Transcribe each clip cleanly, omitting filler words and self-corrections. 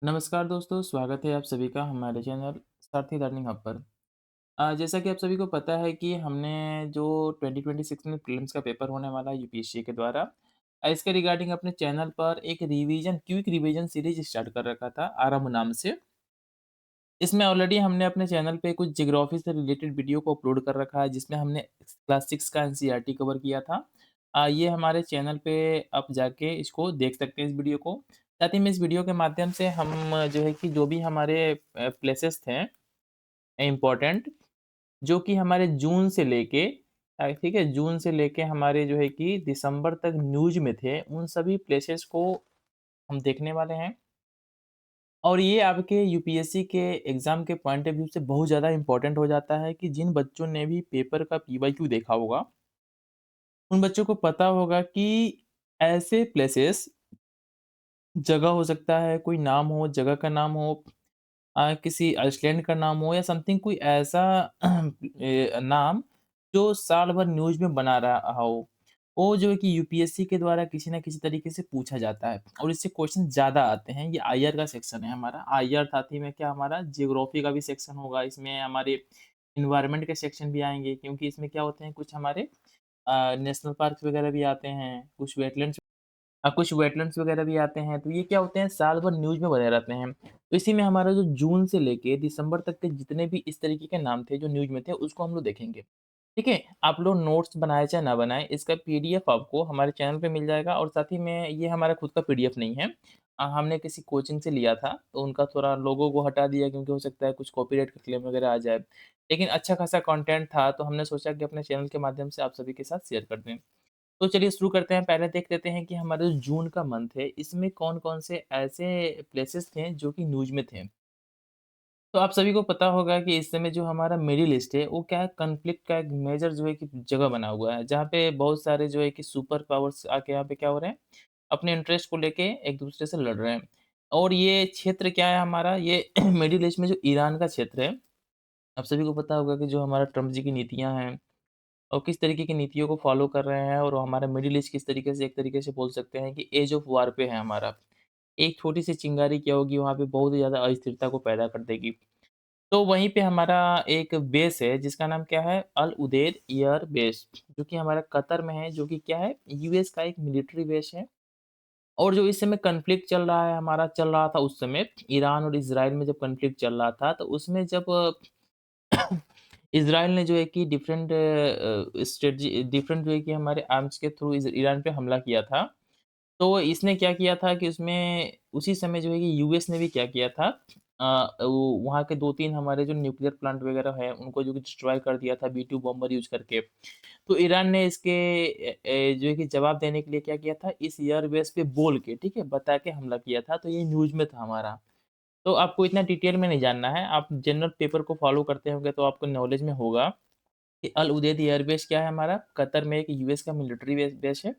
नमस्कार दोस्तों, स्वागत है आप सभी का हमारे चैनल सारथी लर्निंग हब पर। जैसा कि आप सभी को पता है कि हमने जो 2026 में प्रीलिम्स का पेपर होने वाला है यूपीएससी के द्वारा इसके रिगार्डिंग अपने चैनल पर एक क्विक रिवीजन सीरीज स्टार्ट कर रखा था आरंभ नाम से। इसमें ऑलरेडी हमने अपने चैनल पे कुछ ज्योग्राफी से रिलेटेड वीडियो को अपलोड कर रखा है जिसमें हमने क्लास 6 का एनसीईआरटी कवर किया था। ये हमारे चैनल पे आप जाके इसको देख सकते हैं इस वीडियो को। साथ ही में इस वीडियो के माध्यम से हम जो है कि जो भी हमारे प्लेसेस थे इम्पोर्टेंट जो कि हमारे जून से लेके ठीक है? जून से लेके हमारे जो है कि दिसंबर तक न्यूज़ में थे, उन सभी प्लेसेस को हम देखने वाले हैं। और ये आपके यूपीएससी के एग्ज़ाम के पॉइंट ऑफ व्यू से बहुत ज़्यादा इम्पोर्टेंट हो जाता है कि जिन बच्चों ने भी पेपर का पीवाईक्यू देखा होगा, उन बच्चों को पता होगा कि ऐसे प्लेसेस जगह हो सकता है, कोई नाम हो, जगह का नाम हो, किसी आइसलैंड का नाम हो या समथिंग कोई ऐसा नाम जो साल भर न्यूज़ में बना रहा हो। वो जो है कि यूपीएससी के द्वारा किसी न किसी तरीके से पूछा जाता है और इससे क्वेश्चन ज़्यादा आते हैं। ये आईआर का सेक्शन है हमारा। आईआर साथ ही में क्या हमारा ज्योग्राफी का भी सेक्शन होगा। इसमें हमारे एनवायरनमेंट के सेक्शन भी आएँगे क्योंकि इसमें क्या होते हैं कुछ हमारे नेशनल पार्क्स वगैरह भी आते हैं, कुछ वेटलैंड्स वगैरह भी आते हैं, तो ये क्या होते हैं साल भर न्यूज़ में बने रहते हैं। तो इसी में हमारा जो जून से लेके दिसंबर तक के जितने भी इस तरीके के नाम थे जो न्यूज़ में थे, उसको हम लोग देखेंगे। ठीक है? आप लोग नोट्स बनाएँ चाहे ना बनाएँ, इसका पीडीएफ आपको हमारे चैनल पे मिल जाएगा और साथ ही में ये हमारा खुद का पीडीएफ नहीं है। हमने किसी कोचिंग से लिया था, तो उनका थोड़ा लोगो को हटा दिया क्योंकि हो सकता है कुछ कॉपीराइट का क्लेम वगैरह आ जाए। लेकिन अच्छा खासा कंटेंट था, तो हमने सोचा कि अपने चैनल के माध्यम से आप सभी के साथ शेयर कर दें। तो चलिए शुरू करते हैं। पहले देख लेते हैं कि हमारा जो जून का मंथ है, इसमें कौन-कौन से ऐसे प्लेसेस थे जो कि न्यूज़ में थे। तो आप सभी को पता होगा कि इस समय जो हमारा मिडिल ईस्ट है, वो क्या है कॉन्फ्लिक्ट का एक मेजर जो है कि जगह बना हुआ है, जहाँ पे बहुत सारे जो है कि सुपर पावर्स आके यहाँ पे क्या हो रहे हैं, अपने इंटरेस्ट को लेके एक-दूसरे से लड़ रहे हैं। और ये क्षेत्र क्या है हमारा, ये मिडिल ईस्ट में जो ईरान का क्षेत्र है, आप सभी को पता होगा कि जो हमारा ट्रम्प जी की नीतियाँ हैं और किस तरीके की नीतियों को फ़ॉलो कर रहे हैं और हमारा मिडिल ईस्ट किस तरीके से एक तरीके से बोल सकते हैं कि एज ऑफ वार पे है हमारा। एक छोटी-सी चिंगारी क्या होगी वहाँ पे बहुत ही ज़्यादा अस्थिरता को पैदा कर देगी। तो वहीं पे हमारा एक बेस है जिसका नाम क्या है अल उदेद एयर बेस जो कि हमारा कतर में है जो कि क्या है यूएस का एक मिलिट्री बेस है। और जो इस समय कॉन्फ्लिक्ट चल रहा है हमारा चल रहा था उस समय ईरान और इज़राइल में जब कॉन्फ्लिक्ट चल रहा था तो उसमें जब इज़राइल ने जो है कि डिफरेंट जो है कि हमारे आर्म्स के थ्रू ईरान पे हमला किया था। तो इसने क्या किया था कि उसमें उसी समय जो है कि यूएस ने भी क्या किया था वो वहाँ के 2-3 हमारे जो न्यूक्लियर प्लांट वगैरह हैं, उनको जो कि डिस्ट्रॉय कर दिया था बी-2 बॉम्बर यूज़ करके। तो ईरान ने इसके जो है कि जवाब देने के लिए क्या किया था, इस एयरबेस पे बोल के, ठीक है, बता के हमला किया था। तो ये न्यूज़ में था हमारा। तो आपको इतना डिटेल में नहीं जानना है, आप जनरल पेपर को फ़ॉलो करते होंगे तो आपको नॉलेज में होगा कि अल उदेद एयरबेस क्या है हमारा, कतर में एक यूएस का मिलिट्री बेस है,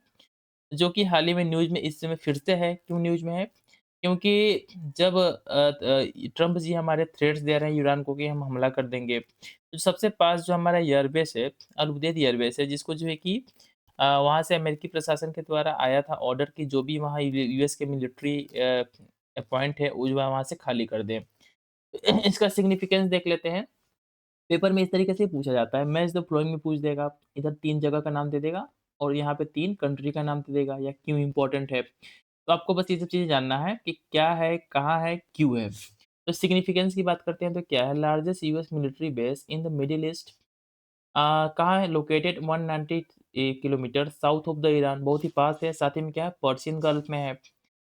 जो कि हाल ही में न्यूज़ में इस समय फिर से है। क्यों न्यूज़ में है? क्योंकि जब ट्रम्प जी हमारे थ्रेट्स दे रहे हैं ईरान को कि हम हमला कर देंगे, तो सबसे पास जो हमारा एयरबेस है, अल उदेद एयरबेस है, जिसको जो है कि वहाँ से अमेरिकी प्रशासन के द्वारा आया था ऑर्डर कि जो भी वहाँ यूएस के मिलिट्री पॉइंट है, वो जो है वहाँ से खाली कर दें। इसका सिग्निफिकेंस देख लेते हैं। पेपर में इस तरीके से पूछा जाता है, मैच द फ्लोइंग में पूछ देगा, इधर 3 जगह का नाम दे देगा और यहाँ पे 3 कंट्री का नाम दे देगा या क्यों इम्पोर्टेंट है। तो आपको बस ये सब चीज़ें जानना है कि क्या है, कहाँ है, क्यों है। तो सिग्निफिकेंस की बात करते हैं तो क्या है largest US military base in the middle east कहाँ है located 190 kilometre south of the Iran बहुत ही पास है, साथ ही में क्या है पर्शियन गल्फ में है।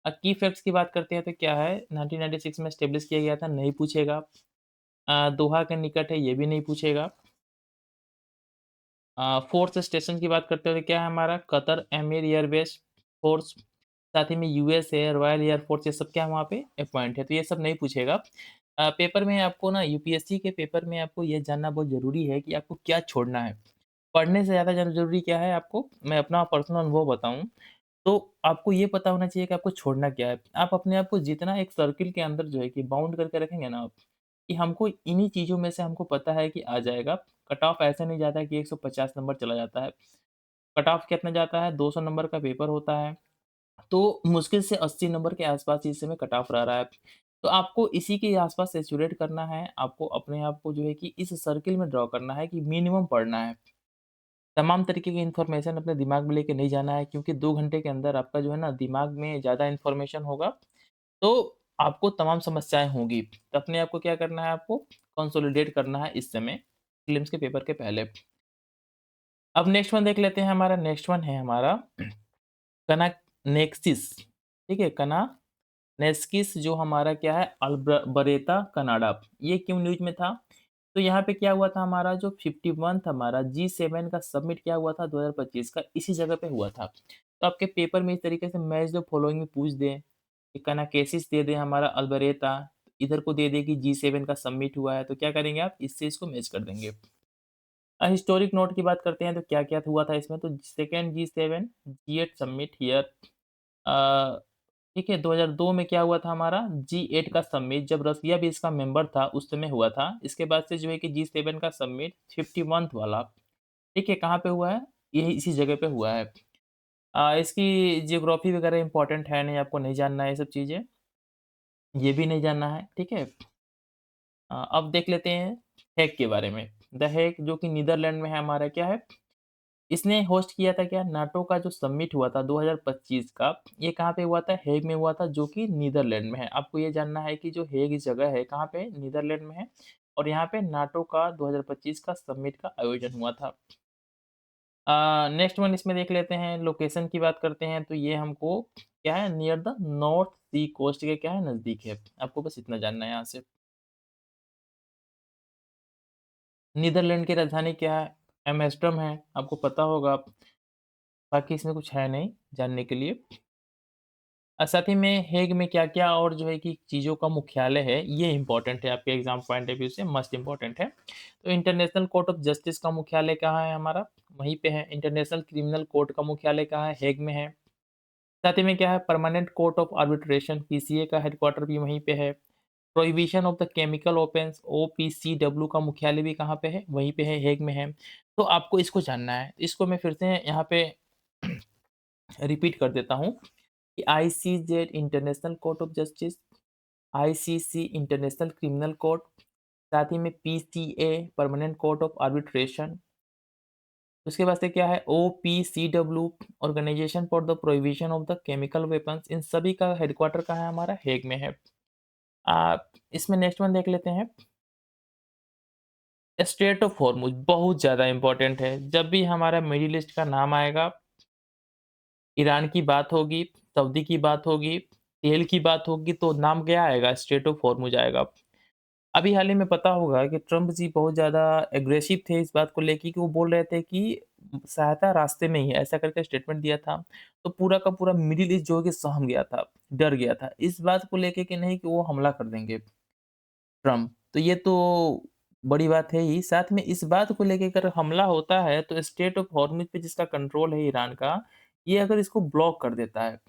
की फैक्ट्स की बात करते हैं तो क्या है 1996 में एस्टेब्लिश किया गया था, नहीं पूछेगा। दोहा के निकट है, ये भी नहीं पूछेगा। फ़ोर्स स्टेशन की बात करते हैं तो क्या है हमारा कतर एमिर एयरबेस फ़ोर्स, साथ ही में यूएस है, रॉयल एयर फ़ोर्स ये सब क्या है वहाँ पे पॉइंट है, तो ये सब नहीं पूछेगा। पेपर में आपको ना यूपीएससी के पेपर में आपको ये जानना बहुत ज़रूरी है कि आपको क्या छोड़ना है। पढ़ने से ज़्यादा ज़रूरी क्या है आपको, मैं अपना पर्सनल अनुभव बताऊँ, तो आपको ये पता होना चाहिए कि आपको छोड़ना क्या है। आप अपने आप को जितना एक सर्किल के अंदर जो है कि बाउंड करके रखेंगे ना आप, कि हमको इन्हीं चीज़ों में से हमको पता है कि आ जाएगा। कट ऑफ ऐसे नहीं जाता है कि 150 नंबर चला जाता है। कट ऑफ कितना जाता है 200 नंबर का पेपर होता है। तो मुश्किल से 80 नंबर के आस-पास इस समय कट ऑफ रह रहा है। तो आपको इसी के आस-पास सैचुरेट करना है, आपको अपने आप को जो है कि इस सर्किल में ड्रॉ करना है कि मिनिमम पढ़ना है। तमाम तरीके की इन्फॉर्मेशन अपने दिमाग में लेके नहीं जाना है क्योंकि 2 घंटे के अंदर आपका जो है ना दिमाग में ज़्यादा इन्फॉर्मेशन होगा, तो आपको तमाम समस्याएँ होंगी। तो अपने आप को क्या करना है आपको कंसोलिडेट करना है इस समय, प्रीलिम्स के पेपर के पहले। अब नेक्स्ट वन देख लेते हैं हमारा नेक्स्ट वन है हमारा कनानेक्सिस, ठीक है? कनानेस्किस जो हमारा क्या है अल्ब्रेता कनाडा, ये क्यों न्यूज़ में था? तो यहाँ पे क्या हुआ था हमारा जो 51th हमारा G7 का समिट क्या हुआ था 2025 का इसी जगह पे हुआ था। तो आपके पेपर में इस तरीके से मैच द फॉलोइंग में पूछ दें, कि कनाकेसिस दे दें हमारा अल्बरेता, इधर को दे दें कि G7 का समिट हुआ है, तो क्या करेंगे आप इससे इसको मैच कर देंगे। हिस्टोरिक नोट की बात करते हैं तो क्या-क्या हुआ था इसमें तो second G7 G8 summit here अ, ठीक है 2002 में क्या हुआ था हमारा G8 का समिट जब रसिया भी इसका मेंबर था उस समय हुआ था। इसके बाद से जो है कि G7 का समिट 51th वाला, ठीक है कहाँ पे हुआ है? यही इसी जगह पे हुआ है। इसकी ज्योग्राफी वगैरह इम्पोर्टेंट है नहीं, आपको नहीं जानना है ये सब चीज़ें, ये भी नहीं जानना है, ठीक है? अब देख लेते हैं हेग के बारे में। द हेग जो कि नीदरलैंड में है हमारा क्या है? इसने होस्ट किया था क्या नाटो का जो समिट हुआ था 2025 का, ये कहाँ पे हुआ था? हेग में हुआ था जो कि नीदरलैंड में है। आपको ये जानना है कि जो हेग इस जगह है कहाँ पे? नीदरलैंड में है और यहाँ पे नाटो का 2025 का समिट का आयोजन हुआ था। नेक्स्ट वन इसमें देख लेते हैं लोकेशन की बात करते हैं तो ये हमको क्या है near the North Sea coast के क्या है नज़दीक है। आपको बस इतना जानना है यहाँ से। नीदरलैंड की राजधानी क्या है? एम्स्टर्डम है, आपको पता होगा। बाकी इसमें कुछ है नहीं जानने के लिए। साथ ही में हेग में क्या-क्या और जो है कि चीज़ों का मुख्यालय है, ये इम्पोर्टेंट है आपके एग्ज़ाम पॉइंट ऑफ व्यू से मस्ट इम्पोर्टेंट है। तो इंटरनेशनल कोर्ट ऑफ जस्टिस का मुख्यालय कहाँ है हमारा? वहीं पे है। इंटरनेशनल क्रिमिनल कोर्ट का मुख्यालय कहाँ है? हेग में है। साथ ही में क्या है permanent court of arbitration PCA का हेडक्वार्टर भी वहीं पे है। Prohibition of the chemical weapons OPCW का मुख्यालय भी कहाँ पे है? वहीं पे है, हेग में है। तो आपको इसको जानना है। इसको मैं फिर से यहाँ पे रिपीट कर देता हूँ कि ICJ international court of justice, ICC international criminal court, साथ ही में PCA permanent court of arbitration, उसके बाद से क्या है OPCW organisation for the prohibition of the chemical weapons, इन सभी का हेडक्वार्टर कहाँ है हमारा? हेग में है। इसमें नेक्स्ट वन देख लेते हैं। स्ट्रेट ऑफ हॉर्मुज़ बहुत ज़्यादा इम्पोर्टेंट है। जब भी हमारा मिडिल ईस्ट का नाम आएगा, ईरान की बात होगी, सऊदी की बात होगी, तेल की बात होगी तो नाम क्या आएगा? स्ट्रेट ऑफ हॉर्मुज़ आएगा। अभी हाल ही में पता होगा कि ट्रम्प जी बहुत ज़्यादा एग्रेसिव थे इस बात को लेके कि वो बोल रहे थे कि सहायता रास्ते में ही है, ऐसा करके स्टेटमेंट दिया था। तो पूरा का पूरा मिडिल ईस्ट जो है कि सहम गया था, डर गया था। इस बात को लेके कि नहीं कि वो हमला कर देंगे ट्रम्प। तो ये तो बड़ी बात है ही, साथ में इस बात को लेके अगर हमला होता है तो स्ट्रेट ऑफ हॉर्मुज़ पे जिसका कंट्रोल है ईरान का, ये अगर इसको ब्लॉक कर देता है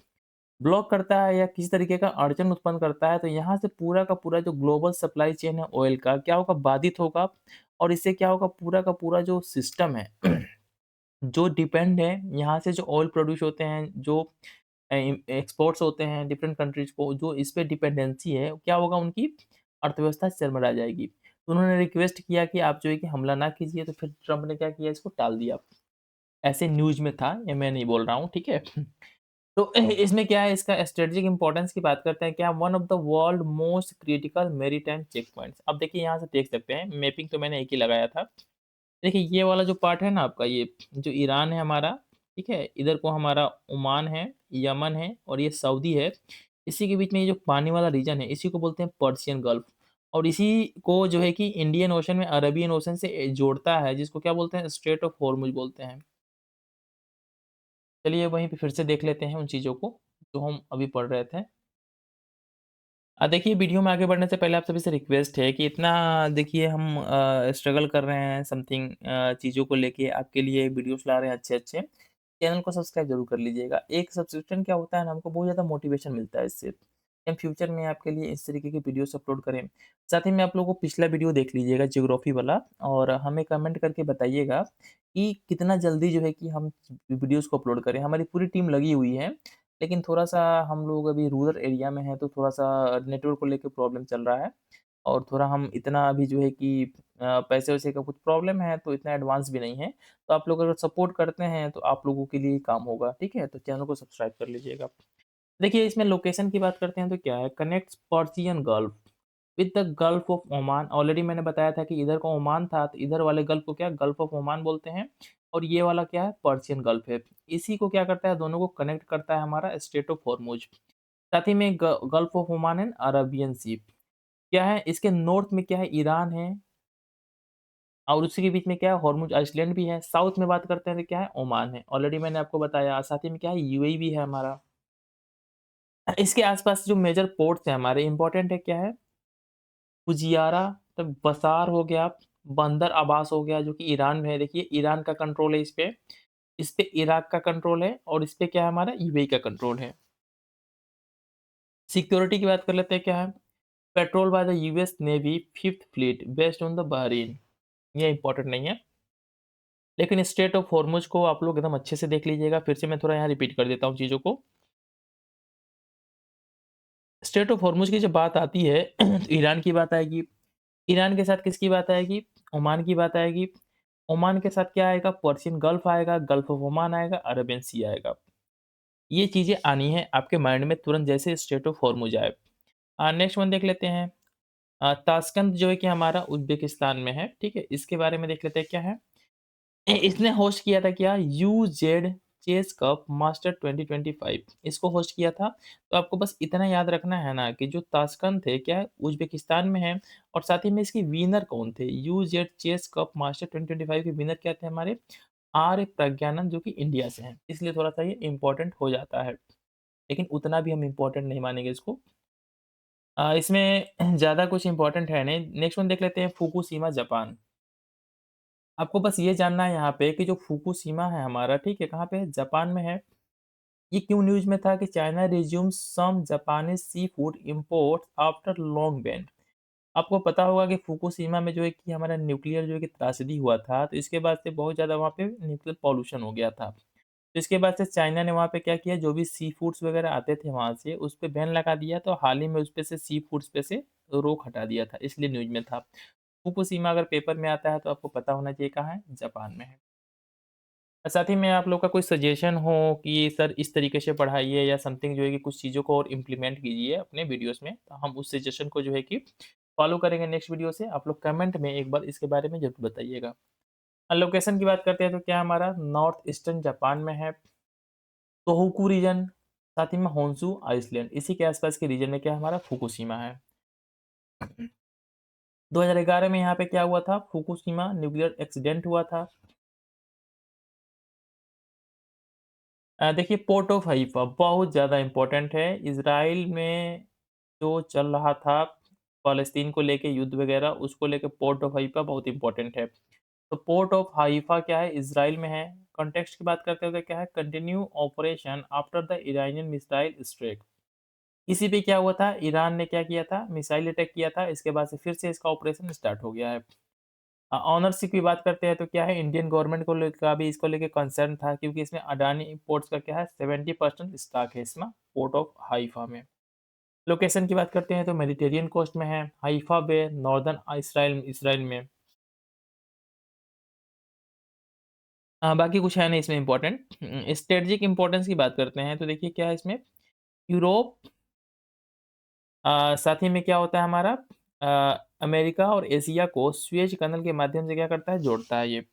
ब्लॉक करता है या किसी तरीके का अड़चन उत्पन्न करता है, तो यहाँ से पूरा का पूरा जो ग्लोबल सप्लाई चेन है ऑयल का, क्या होगा? बाधित होगा और इससे क्या होगा? पूरा का पूरा जो सिस्टम है, जो डिपेंड है, यहाँ से जो ऑयल प्रोड्यूस होते हैं, जो एक्सपोर्ट्स होते हैं डिफरेंट कंट्रीज़ को, जो इस पे डिपेंडेंसी है, क्या होगा? उनकी अर्थव्यवस्था चरमरा जाएगी। तो उन्होंने रिक्वेस्ट किया कि आप जो है कि हमला ना कीजिए, तो फिर ट्रम्प ने क्या किया? इसको टाल दिया। ऐसे न्यूज़ में था, ये मैं नहीं बोल रहा हूँ, ठीक है? तो इसमें क्या है इसका स्ट्रेटेजिक इम्पोर्टेंस की बात करते हैं क्या one of the world most critical maritime check points. अब देखिए यहाँ से देख सकते हैं मैपिंग तो मैंने एक ही लगाया था। देखिए ये वाला जो पार्ट है ना आपका ये जो ईरान है हमारा, ठीक है? इधर को हमारा ओमान है, यमन है और ये सऊदी है। इसी के बीच में ये जो पानी वाला रीजन है इसी को बोलते हैं पर्शियन गल्फ और इसी को जो है कि इंडियन ओशन में अरेबियन ओशन से जोड़ता है जिसको क्या बोलते हैं? स्ट्रेट ऑफ हॉर्मुज़ बोलते हैं। चलिए वहीं पे फिर से देख लेते हैं उन चीज़ों को, जो हम अभी पढ़ रहे थे। देखिए वीडियो में आगे बढ़ने से पहले आप सभी से रिक्वेस्ट है कि इतना देखिए हम स्ट्रगल कर रहे हैं समथिंग चीज़ों को लेके आपके लिए वीडियोस ला रहे हैं अच्छे-अच्छे। चैनल को सब्सक्राइब ज़रूर कर लीजिएगा। एक सब्सक्रिप्शन क्या होता है ना हमको बहुत ज़्यादा मोटिवेशन मिलता है इससे। हम फ्यूचर में आपके लिए इस तरीके की वीडियोस अपलोड करें। साथ ही में आप लोगों को पिछला वीडियो देख लीजिएगा ज्योग्राफी वाला और हमें कमेंट करके बताइएगा कि कितना जल्दी जो है कि हम वीडियोस को अपलोड करें। हमारी पूरी टीम लगी हुई है। लेकिन थोड़ा-सा हम लोग अभी रूरल एरिया में हैं, तो थोड़ा-सा नेटवर्क को लेके प्रॉब्लम चल रहा है और थोड़ा हम इतना अभी जो है कि पैसे-वैसे का कुछ प्रॉब्लम है, तो इतना एडवांस भी नहीं है। तो आप लोग अगर सपोर्ट करते हैं, तो आप लोगों के लिए ही काम होगा, ठीक है? तो चैनल को सब्सक्राइब कर लीजिएगा। देखिए, इसमें लोकेशन की बात करते हैं, तो क्या है, connects Persian gulf with the gulf of Oman. Already मैंने बताया था कि इधर का ओमान था, तो इधर वाले गल्फ को क्या गल्फ ऑफ ओमान बोलते हैं और ये वाला क्या है, पर्शियन गल्फ है। इसी को क्या करता है, दोनों को कनेक्ट करता है हमारा स्ट्रेट ऑफ हॉर्मुज। साथ ही में Gulf of Oman and Arabian Sea. क्या है, इसके नॉर्थ में क्या है, ईरान है और उसी के बीच में क्या है, हॉर्मुज आइसलैंड भी है। साउथ में बात करते हैं तो क्या है, ओमान है। ऑलरेडी मैंने आपको बताया। साथ ही में क्या है, यूएई भी है हमारा। इसके आसपास जो मेजर पोर्ट्स हैं हमारे, इंपॉर्टेंट है, क्या है, फुजियारा, तब बसार हो गया, बंदर अब्बास हो गया जो कि ईरान में है। देखिए, ईरान का कंट्रोल है इस पे इराक का कंट्रोल है और इस पे क्या है, हमारा यूएई का कंट्रोल है। सिक्योरिटी की बात कर लेते हैं, क्या है, petrol by the US navy fifth fleet based on the Bahrain. ये इंपॉर्टेंट नहीं है, लेकिन स्ट्रेट ऑफ हॉर्मुज को आप लोग एकदम अच्छे से देख लीजिएगा। फिर से मैं थोड़ा यहाँ रिपीट कर देता हूँ चीज़ों को। स्ट्रेट ऑफ हॉर्मुज की जब बात आती है तो ईरान की बात आएगी। ईरान के साथ किसकी बात आएगी? ओमान की बात आएगी। ओमान के साथ क्या आएगा? पर्शियन गल्फ आएगा, गल्फ ऑफ ओमान आएगा, अरेबियन सी आएगा। ये चीज़ें आनी है आपके माइंड में तुरंत जैसे स्ट्रेट ऑफ हॉर्मुज आए। नेक्स्ट वन देख लेते हैं। ताशकंद जो है कि हमारा उज़्बेकिस्तान में है, ठीक है? इसके बारे में देख लेते हैं क्या है। इसने होस्ट किया था क्या? यूजेड चेस कप मास्टर 2025 इसको होस्ट किया था। तो आपको बस इतना याद रखना है ना कि जो ताशकंद थे क्या है उज़्बेकिस्तान में है और साथ ही में इसके विनर कौन थे? यूजेड चेस कप मास्टर 2025 के विनर क्या थे हमारे? आर्य प्रज्ञानंद जो कि इंडिया से हैं। इसलिए थोड़ा-सा ये इम्पोर्टेंट हो जाता है। लेकिन उतना भी हम इम्पोर्टेंट नहीं मानेंगे इसको। इसमें ज़्यादा कुछ इम्पोर्टेंट है नहीं। नेक्स्ट वन देख लेते हैं फुकुशिमा जापान। आपको बस ये जानना है यहाँ पे कि जो फुकुशिमा है हमारा, ठीक है, कहाँ पे है? जापान में है। ये क्यों न्यूज़ में था कि China resumes some Japanese seafood imports after long ban. आपको पता होगा कि फुकुशिमा में जो है कि हमारा न्यूक्लियर जो है कि त्रासदी हुआ था, तो इसके बाद से बहुत ज़्यादा वहाँ पे न्यूक्लियर पॉल्यूशन हो गया था। तो इसके बाद से चाइना ने वहाँ पे क्या किया, जो भी सी फूड्स वगैरह आते थे वहाँ से, उस पे बैन लगा दिया। तो हाल ही में उस पे से सी फूड्स पे से रोक हटा दिया था, इसलिए न्यूज़ में था। फुकुशिमा अगर पेपर में आता है तो आपको पता होना चाहिए कहाँ है, जापान में है। साथ ही में आप लोग का कोई सजेशन हो कि सर इस तरीके से पढ़ाइए या समथिंग जो है कि कुछ चीज़ों को और इम्प्लीमेंट कीजिए अपने वीडियोज़ में, तो हम उस सजेशन को जो है कि फॉलो करेंगे नेक्स्ट वीडियो से। आप लोग कमेंट में एक बार इसके बारे में ज़रूर बताइएगा। लोकेशन की बात करते हैं तो क्या हमारा नॉर्थ ईस्टर्न जापान में है, तोहोकू रीजन, साथ ही में होन्शु आइसलैंड, इसी के आसपास के रीजन में क्या हमारा फुकुशिमा है। 2011 में यहाँ पे क्या हुआ था, फुकुशिमा न्यूक्लियर एक्सीडेंट हुआ था। देखिए, पोर्ट ऑफ हाइफा बहुत ज़्यादा इम्पोर्टेंट है। इज़राइल में जो चल रहा था फ़लस्तीन को लेके युद्ध वगैरह, उसको लेके पोर्ट ऑफ हाइफा बहुत इम्पोर्टेंट है। तो पोर्ट ऑफ हाइफा क्या है, इज़राइल में है। कॉन्टेक्स्ट की बात करते हुए क्या है, continue operation after the Iranian missile strike. इसी पे क्या हुआ था, ईरान ने क्या किया था, मिसाइल अटैक किया था, इसके बाद से फिर से इसका ऑपरेशन स्टार्ट हो गया है। ओनरशिप की बात करते हैं तो क्या है, इंडियन गवर्नमेंट को ले का भी इसको लेके कंसर्न था क्योंकि इसमें अडानी पोर्ट्स का क्या है 70% स्टॉक है इसमें, पोर्ट ऑफ हाइफा में। लोकेशन की बात करते हैं तो मेडिटेरियन कोस्ट में है, हाइफा बे नॉर्दर्न इसराइल इसराइल में। बाकी कुछ है नहीं इसमें इम्पोर्टेंट। स्ट्रेटेजिक इम्पोर्टेंस की बात करते हैं तो देखिए क्या है इसमें, यूरोप, साथ ही में क्या होता है हमारा, अमेरिका और एशिया को सुएज कैनाल के माध्यम से क्या करता है, जोड़ता है ये।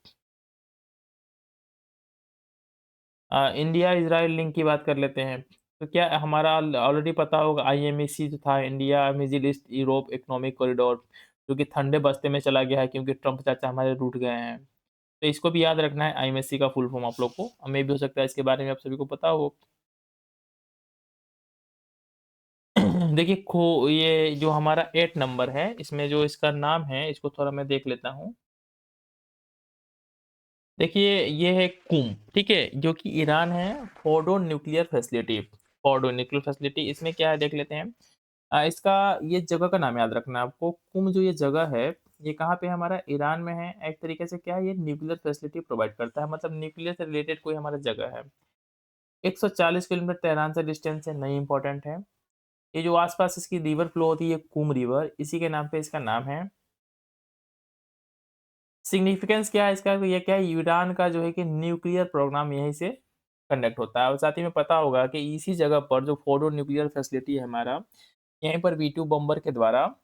इंडिया इज़राइल लिंक की बात कर लेते हैं। तो क्या हमारा ऑलरेडी पता होगा, आईएमईसी जो था, India middle east Europe economic corridor, जो कि ठंडे बस्ते में चला गया है क्योंकि ट्रम्प चाचा हमारे रूठ गए हैं। तो इसको भी याद रखना है, आईएमईसी का फुल फॉर्म आप लोग को। मे भी हो सकता है इसके बारे में आप सभी को पता हो। देखिए, खो ये जो हमारा 8 नंबर है, इसमें जो इसका नाम है, इसको थोड़ा मैं देख लेता हूँ। देखिए, ये है कुम, ठीक है? जो कि ईरान है, Fordow nuclear facility, Fordow nuclear facility, इसमें क्या है देख लेते हैं। इसका ये जगह का नाम याद रखना है आपको। कुम जो ये जगह है, ये कहाँ पे है हमारा, ईरान में है। एक तरीके से क्या है, ये न्यूक्लियर फैसिलिटी प्रोवाइड करता है, मतलब न्यूक्लियर से रिलेटेड कोई हमारा जगह है। 140 किलोमीटर तेहरान से डिस्टेंस है, नहीं इम्पोर्टेंट है। ये जो आस-पास इसकी रिवर फ्लो होती है, कुम रिवर, इसी के नाम पे इसका नाम है। सिग्निफिकेंस क्या है इसका? ये क्या है, ईरान का जो है कि न्यूक्लियर प्रोग्राम यहीं से कंडक्ट होता है और साथ ही में पता होगा कि इसी जगह पर जो फोर्डो न्यूक्लियर फैसिलिटी है हमारा, यहीं पर V2 बॉम्बर के द्वारा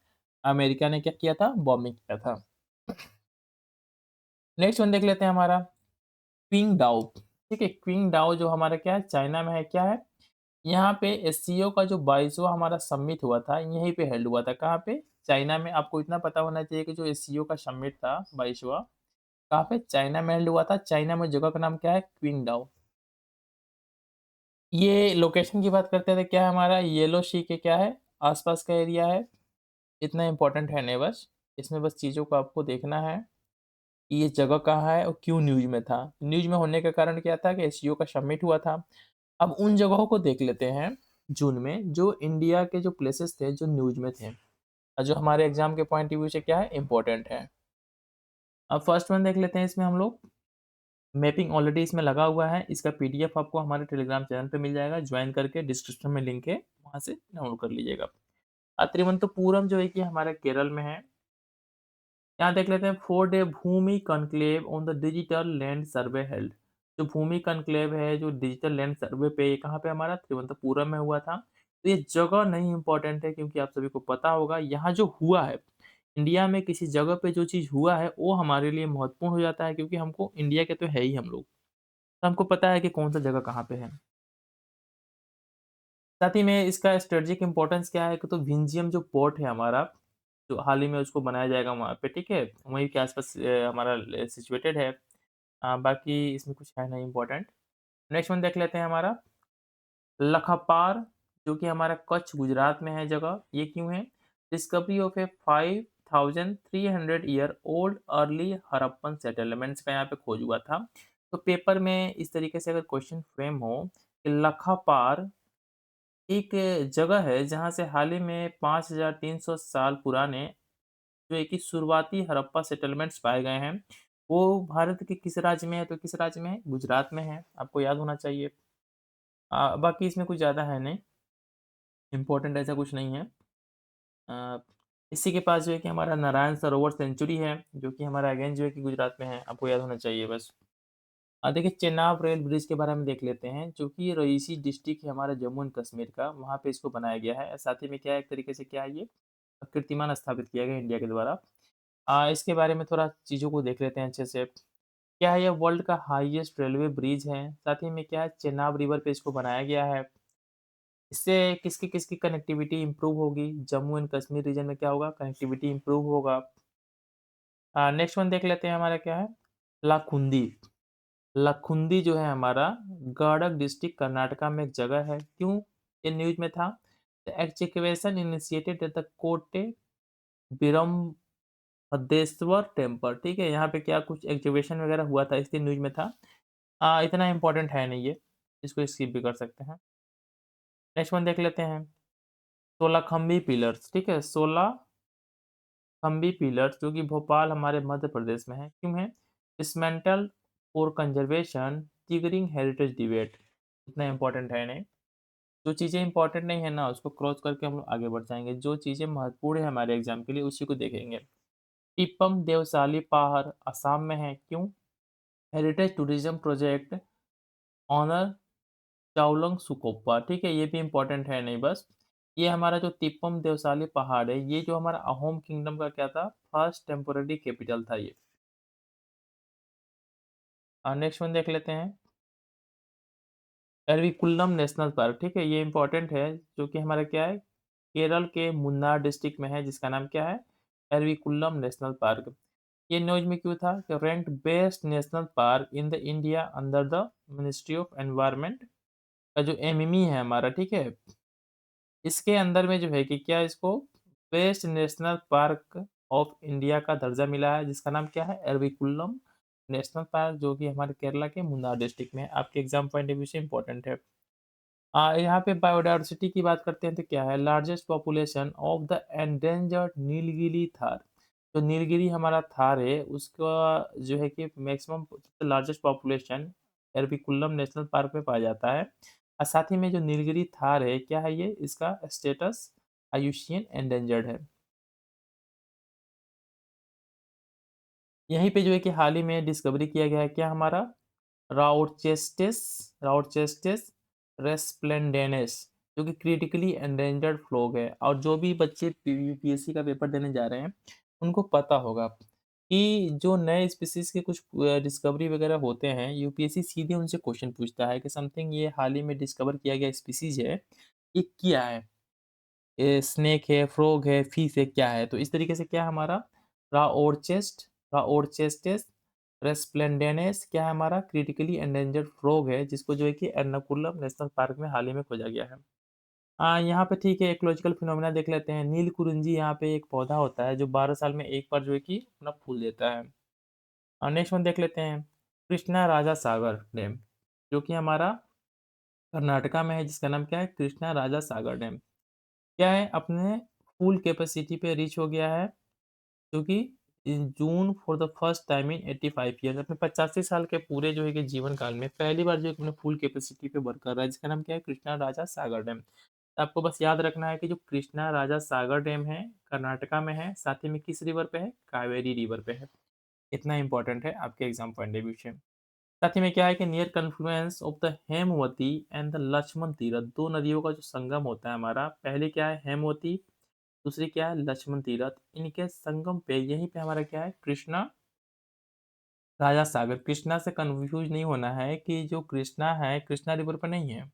अमेरिका ने क्या किया था? बॉम्बिंग किया था। नेक्स्ट वन देख लेते हैं हमारा क्विंगडाओ, ठीक है? क्विंगडाओ जो हमारा क्या है? चाइना में है, क्या है? यहाँ पे एससीओ का जो 22वां हमारा समिट हुआ था, यहीं पे हेल्ड हुआ था। कहाँ पे? चाइना में। आपको इतना पता होना चाहिए कि जो एससीओ का समिट था 22वां, कहाँ पे? चाइना में हेल्ड हुआ था। चाइना में जगह का नाम क्या है? क्विंगडाओ। ये लोकेशन की बात करते हैं तो क्या है हमारा? येलो सी के क्या है? आस-पास का एरिया है। इतना इम्पोर्टेंट है नहीं बस। इसमें बस चीज़ों को आपको देखना है कि ये जगह कहाँ है और क्यों न्यूज़ में था। न्यूज़ में होने का कारण क्या था कि एससीओ का समिट हुआ था। अब उन जगहों को देख लेते हैं जून में, जो इंडिया के जो प्लेसेस थे, जो न्यूज़ में थे और जो हमारे एग्ज़ाम के पॉइंट ऑफ व्यू से क्या है? इम्पोर्टेंट है। अब फर्स्ट वन देख लेते हैं इसमें हम लोग। मैपिंग ऑलरेडी इसमें लगा हुआ है। इसका पीडीएफ आपको हमारे टेलीग्राम चैनल पे मिल जाएगा। जॉइन करके डिस्क्रिप्शन में लिंक है, वहाँ से डाउनलोड कर लीजिएगा। तिरुवनंतपुरम जो है कि हमारे केरल में है। यहाँ देख लेते हैं 4 day Bhumi conclave on the digital land survey held. जो भूमि कॉन्क्लेव है, जो डिजिटल लैंड सर्वे पे, ये कहाँ पे हमारा? तिरुवनंतपुरम में हुआ था। तो ये जगह नहीं इम्पोर्टेंट है क्योंकि आप सभी को पता होगा यहाँ जो हुआ है, इंडिया में किसी जगह पे जो चीज़ हुआ है वो हमारे लिए महत्वपूर्ण हो जाता है क्योंकि हमको इंडिया के तो है ही हम लोग। तो हमको पता है कि कौन-सा जगह कहाँ पे है। साथ ही में इसका स्ट्रेटेजिक इम्पोर्टेंस क्या है कि तो विंझियम जो पोर्ट है हमारा, जो हाल ही में उसको बनाया जाएगा वहाँ पे, ठीक है? वहीं के आस-पास हमारा सिचुएटेड है। बाकी इसमें कुछ है नहीं इम्पोर्टेंट। नेक्स्ट वन देख लेते हैं हमारा लखापार, जो कि हमारा कच्छ गुजरात में है जगह। ये क्यों है? Discovery of A 5300 year old early Harappan settlements का यहाँ पे खोज हुआ था। तो पेपर में इस तरीके से अगर क्वेश्चन फ्रेम हो कि लखापार एक जगह है जहाँ से हाल ही में 5300 साल पुराने जो है कि शुरुआती हड़प्पा सेटलमेंट्स पाए गए हैं। वो भारत के किस राज्य में है? तो किस राज्य में है? गुजरात में है, आपको याद होना चाहिए। बाकी इसमें कुछ ज़्यादा है नहीं, इम्पोर्टेंट ऐसा कुछ नहीं है। अ, इसी के पास जो है कि हमारा नारायण सरोवर सेंचुरी है, जो कि हमारा अगेन जो है कि गुजरात में है, आपको याद होना चाहिए बस। देखिए चेनाब रेल ब्रिज के बारे में देख लेते हैं, जो कि रईसी डिस्ट्रिक्ट है हमारा जम्मू एंड कश्मीर का, वहाँ पे इसको बनाया गया है। साथ ही में क्या है, एक तरीके से क्या है ये कीर्तिमान स्थापित किया गया इंडिया के द्वारा। इसके बारे में थोड़ा चीज़ों को देख लेते हैं अच्छे से। क्या है, ये वर्ल्ड का हाईएस्ट रेलवे ब्रिज है। साथ ही में क्या है, चेनाब रिवर पे इसको बनाया गया है। इससे किसकी-किसकी कनेक्टिविटी इम्प्रूव होगी? जम्मू एंड कश्मीर रीजन में क्या होगा? कनेक्टिविटी इम्प्रूव होगा। नेक्स्ट वन देख लेते हैं हमारा क्या है? लाखुंदी। लाखुंदी जो है हमारा गडक डिस्ट्रिक्ट कर्नाटका में एक जगह है। क्यों ये न्यूज़ में था? The excavation initiated at the कोटे बिरमभद्रेश्वर टेम्पल, ठीक है? यहाँ पे क्या कुछ एक्टिवेशन वगैरह हुआ था इसलिए न्यूज़ में था। इतना इम्पोर्टेंट है नहीं ये, इसको स्किप भी कर सकते हैं। नेक्स्ट वन देख लेते हैं, 16 खंबी पिलर्स, ठीक है? 16 खंबी पिलर्स जो कि भोपाल हमारे मध्य प्रदेश में है। क्यों है? Dismantle for conservation triggering heritage debate, इतना इम्पोर्टेंट है नहीं। जो चीज़ें इम्पोर्टेंट नहीं है ना, उसको क्रॉस करके हम लोग आगे बढ़ जाएँगे। जो चीज़ें महत्वपूर्ण है हमारे एग्ज़ाम के लिए, उसी को देखेंगे। टिप्पम देवसाली पहाड़ असम में है। क्यों? हेरिटेज टूरिज़्म प्रोजेक्ट ऑनर चाओलंग सुकोप्पा, ठीक है? ये भी इम्पोर्टेंट है नहीं बस। ये हमारा जो तिप्पम देवसाली पहाड़ है, ये जो हमारा अहोम किंगडम का क्या था? फर्स्ट टेम्पोरेरी कैपिटल था ये। नेक्स्ट वन देख लेते हैं, एरविकुलम नेशनल पार्क, ठीक है? ये इम्पोर्टेंट है, जो कि हमारा क्या है? केरल के मुन्नार डिस्ट्रिक्ट में है, जिसका नाम क्या है? Eravikulam national park. ये न्यूज़ में क्यों था? कि ranked best national park in the India under the ministry of environment का जो एमएमई है हमारा, ठीक है? इसके अंदर में जो है कि क्या इसको best national park of India का दर्जा मिला है, जिसका नाम क्या है? एरविकुलम नेशनल पार्क, जो कि हमारे केरला के मुन्नार डिस्ट्रिक्ट में है। आपके एग्जाम पॉइंट ऑफ व्यू से इम्पोर्टेंट है। यहाँ पे बायोडायवर्सिटी की बात करते हैं तो क्या है? Largest population of the endangered Nilgiri Thar. जो नीलगिरी हमारा थार है, उसका जो है कि maximum largest population Eravikulam national park में पाया जाता है। और साथ ही में जो नीलगिरी थार है, क्या है ये? इसका स्टेटस आईयूसीएन एंडेंजर्ड है। यहीं पे जो है कि हाल ही में डिस्कवरी किया गया है क्या हमारा? राउरचेस्टिस राउरचेस्टिस रेस्प्लेंडेंस, जो कि क्रिटिकली एंडेंजर्ड फ्रॉग है। और जो भी बच्चे यूपीएससी का पेपर देने जा रहे हैं, उनको पता होगा कि जो नए स्पीशीज़ के कुछ डिस्कवरी वगैरह होते हैं, यूपीएससी सीधे उनसे क्वेश्चन पूछता है कि समथिंग ये हाल ही में डिस्कवर किया गया स्पीशीज़ है, ये क्या है? ये स्नेक है, फ्रॉग है, फिश है, क्या है? तो इस तरीके से क्या है हमारा? राओरचेस्टिस रेस्प्लेंडेंस क्या है हमारा? क्रिटिकली एंडेंजर्ड फ्रॉग है, जिसको जो है कि एर्नाकुलम नेशनल पार्क में हाल ही में खोजा गया है। यहाँ पे ठीक है, इकोलॉजिकल फिनोमेना देख लेते हैं। नीलकुरिंजी यहाँ पे एक पौधा होता है जो 12 साल में एक बार जो है कि अपना फूल देता है। नेक्स्ट वन देख लेते हैं, कृष्णा राजा सागर डैम, जो कि हमारा कर्नाटका में है, जिसका नाम क्या है? कृष्णा राजा सागर डैम। क्या है? अपने फुल कैपेसिटी पे रीच हो गया है, जो कि in June for the first time in 85 years, अपने 85 साल के पूरे जो है कि जीवन काल में पहली बार जो है कि अपने फुल कैपेसिटी पे वर्क कर रहा है, जिसका नाम क्या है? कृष्णा राजा सागर डैम। तो आपको बस याद रखना है कि जो कृष्णा राजा सागर डैम है, कर्नाटका में है, साथ ही में किस रिवर पे है? कावेरी रिवर पे है। इतना इंपॉर्टेंट है आपके एग्जाम पॉइंट ऑफ व्यू से। साथ ही में क्या है कि near confluence of the Hemavati and the Lakshman Tirtha, 2 नदियों का जो संगम होता है हमारा, पहले क्या है? हेमवती, दूसरी क्या है? लक्ष्मण तीरथ। इनके संगम पे यहीं पे हमारा क्या है? कृष्णा राजा सागर। कृष्णा से कन्फ्यूज नहीं होना है कि जो कृष्णा है, कृष्णा रिवर पे नहीं है।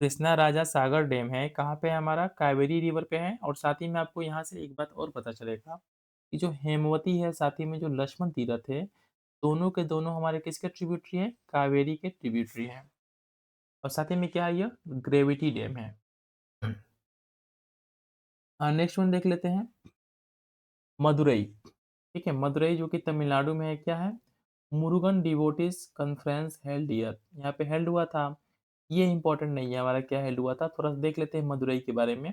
कृष्णा राजा सागर डैम है, कहाँ पे है हमारा? कावेरी रिवर पे है। और साथ ही में आपको यहाँ से एक बात और पता चलेगा कि जो हेमवती है, साथ ही में जो लक्ष्मण तीरथ है, दोनों के दोनों हमारे किसके ट्रिब्यूटरी हैं? कावेरी के ट्रिब्यूटरी हैं। और साथ ही में क्या है? ये ग्रेविटी डैम है। नेक्स्ट वन देख लेते हैं, मदुरई। ठीक है, मदुरई जो कि तमिलनाडु में है, क्या है? Murugan devotees conference held year, यहाँ पे हेल्ड हुआ था। ये इंपॉर्टेंट नहीं है हमारा, क्या हेल्ड हुआ था, थोड़ा सा देख लेते हैं मदुरई के बारे में।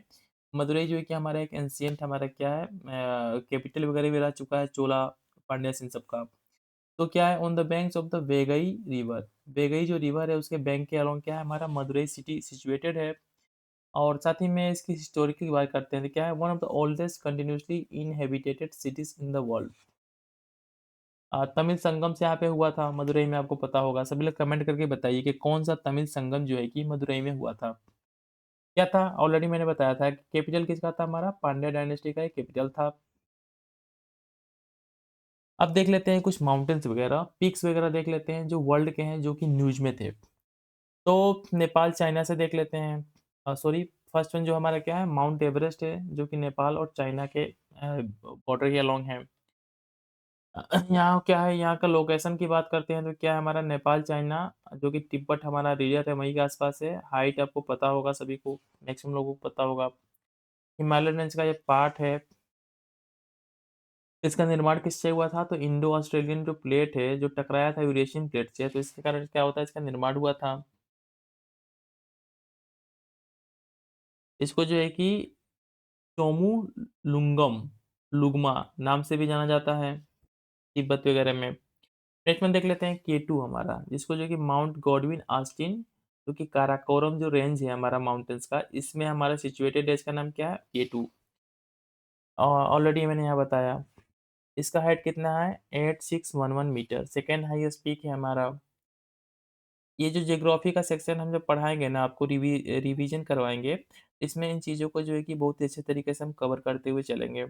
मदुरई जो है कि हमारा एक एंशिएंट हमारा क्या है, कैपिटल वगैरह भी रह चुका है चोला पांड्यास इन सब का। तो क्या है? On the banks of the Vaigai river, Vaigai जो रिवर है उसके बैंक के अलोंग क्या है हमारा? मदुरई सिटी सिचुएटेड है। और साथ ही में इसकी हिस्टोरिकल की बात करते हैं तो क्या है? One of the oldest continuously inhabited cities in the world. Tamil Sangam से यहाँ पे हुआ था मदुरई में, आपको पता होगा। सभी लोग कमेंट करके बताइए कि कौन सा तमिल संगम जो है कि मदुरई में हुआ था। क्या था? ऑलरेडी मैंने बताया था कि कैपिटल किसका था हमारा? पांड्या डायनेस्टी का एक कैपिटल था। अब देख लेते हैं कुछ माउंटेन्स वगैरह, पीक्स वगैरह देख लेते हैं जो वर्ल्ड के हैं, जो कि न्यूज़ में थे। तो नेपाल चाइना से देख लेते हैं। सॉरी, फर्स्ट वन जो हमारा क्या है? माउंट एवरेस्ट है, जो कि नेपाल और चाइना के बॉर्डर के अलोंग है। यहाँ क्या है? यहाँ का लोकेशन की बात करते हैं तो क्या है हमारा? नेपाल चाइना, जो कि तिब्बत हमारा रीजन है वहीं के आसपास है। हाइट आपको पता होगा सभी को, मैक्सिमम लोगों को पता होगा। हिमालयन रेंज का ये पार्ट है। इसका निर्माण किससे हुआ था? तो इंडो ऑस्ट्रेलियन जो प्लेट है, जो टकराया था यूरेशियन प्लेट से, तो इसके कारण क्या होता है? इसका निर्माण हुआ था। इसको जो है कि चोमू लुंगम लुग्मा नाम से भी जाना जाता है तिब्बत वगैरह में। नेक्स्ट में देख लेते हैं K2 हमारा, जिसको जो कि माउंट गॉडविन ऑस्टिन, जो कि काराकोरम जो रेंज है हमारा माउंटेन्स का, इसमें हमारा सिचुएटेड है। इसका नाम क्या है? K2। ऑलरेडी मैंने यहाँ बताया। इसका हाइट कितना है? 8611 मीटर, सेकेंड हाईएस्ट पीक है हमारा। ये जो ज्योग्राफी का सेक्शन हम जब पढ़ाएंगे ना, आपको रिवीजन करवाएंगे, इसमें इन चीज़ों को जो है कि बहुत ही अच्छे तरीके से हम कवर करते हुए चलेंगे।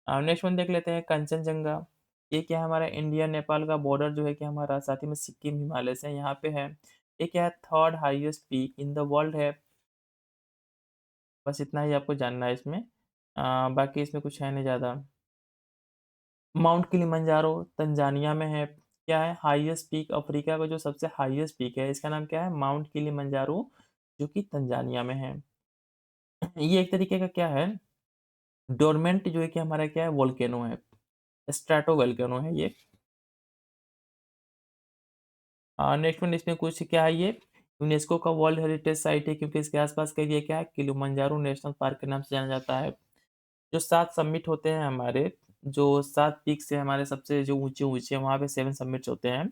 नेक्स्ट वन देख लेते हैं, कंचनजंगा। ये क्या है? हमारा इंडिया नेपाल का बॉर्डर जो है कि हमारा, साथ ही में सिक्किम हिमालय से यहाँ पे है। ये क्या है? Third highest peak in the world है। बस इतना ही आपको जानना है इसमें। बाकी इसमें कुछ है नहीं ज़्यादा। माउंट किलिमंजारो तंजानिया में है। क्या है? हाईएस्ट पीक, अफ्रीका का जो सबसे हाईएस्ट पीक है, इसका नाम क्या है? माउंट किलिमंजारो, जो कि तंजानिया में है। ये एक तरीके का क्या है? डोरमेंट जो है कि हमारा क्या है? वोल्केनो है, स्ट्रेटो वोल्केनो है ये। नेक्स्ट वन, इसमें कुछ क्या है? ये यूनेस्को का वर्ल्ड हेरिटेज साइट है, क्योंकि इसके आसपास का एरिया क्या है? किलिमंजारो नेशनल पार्क के नाम से जाना जाता है। जो 7 समिट होते हैं हमारे, जो 7 पीक्स हैं हमारे सबसे जो ऊँचे-ऊँचे, वहाँ पे 7 समिट्स होते हैं।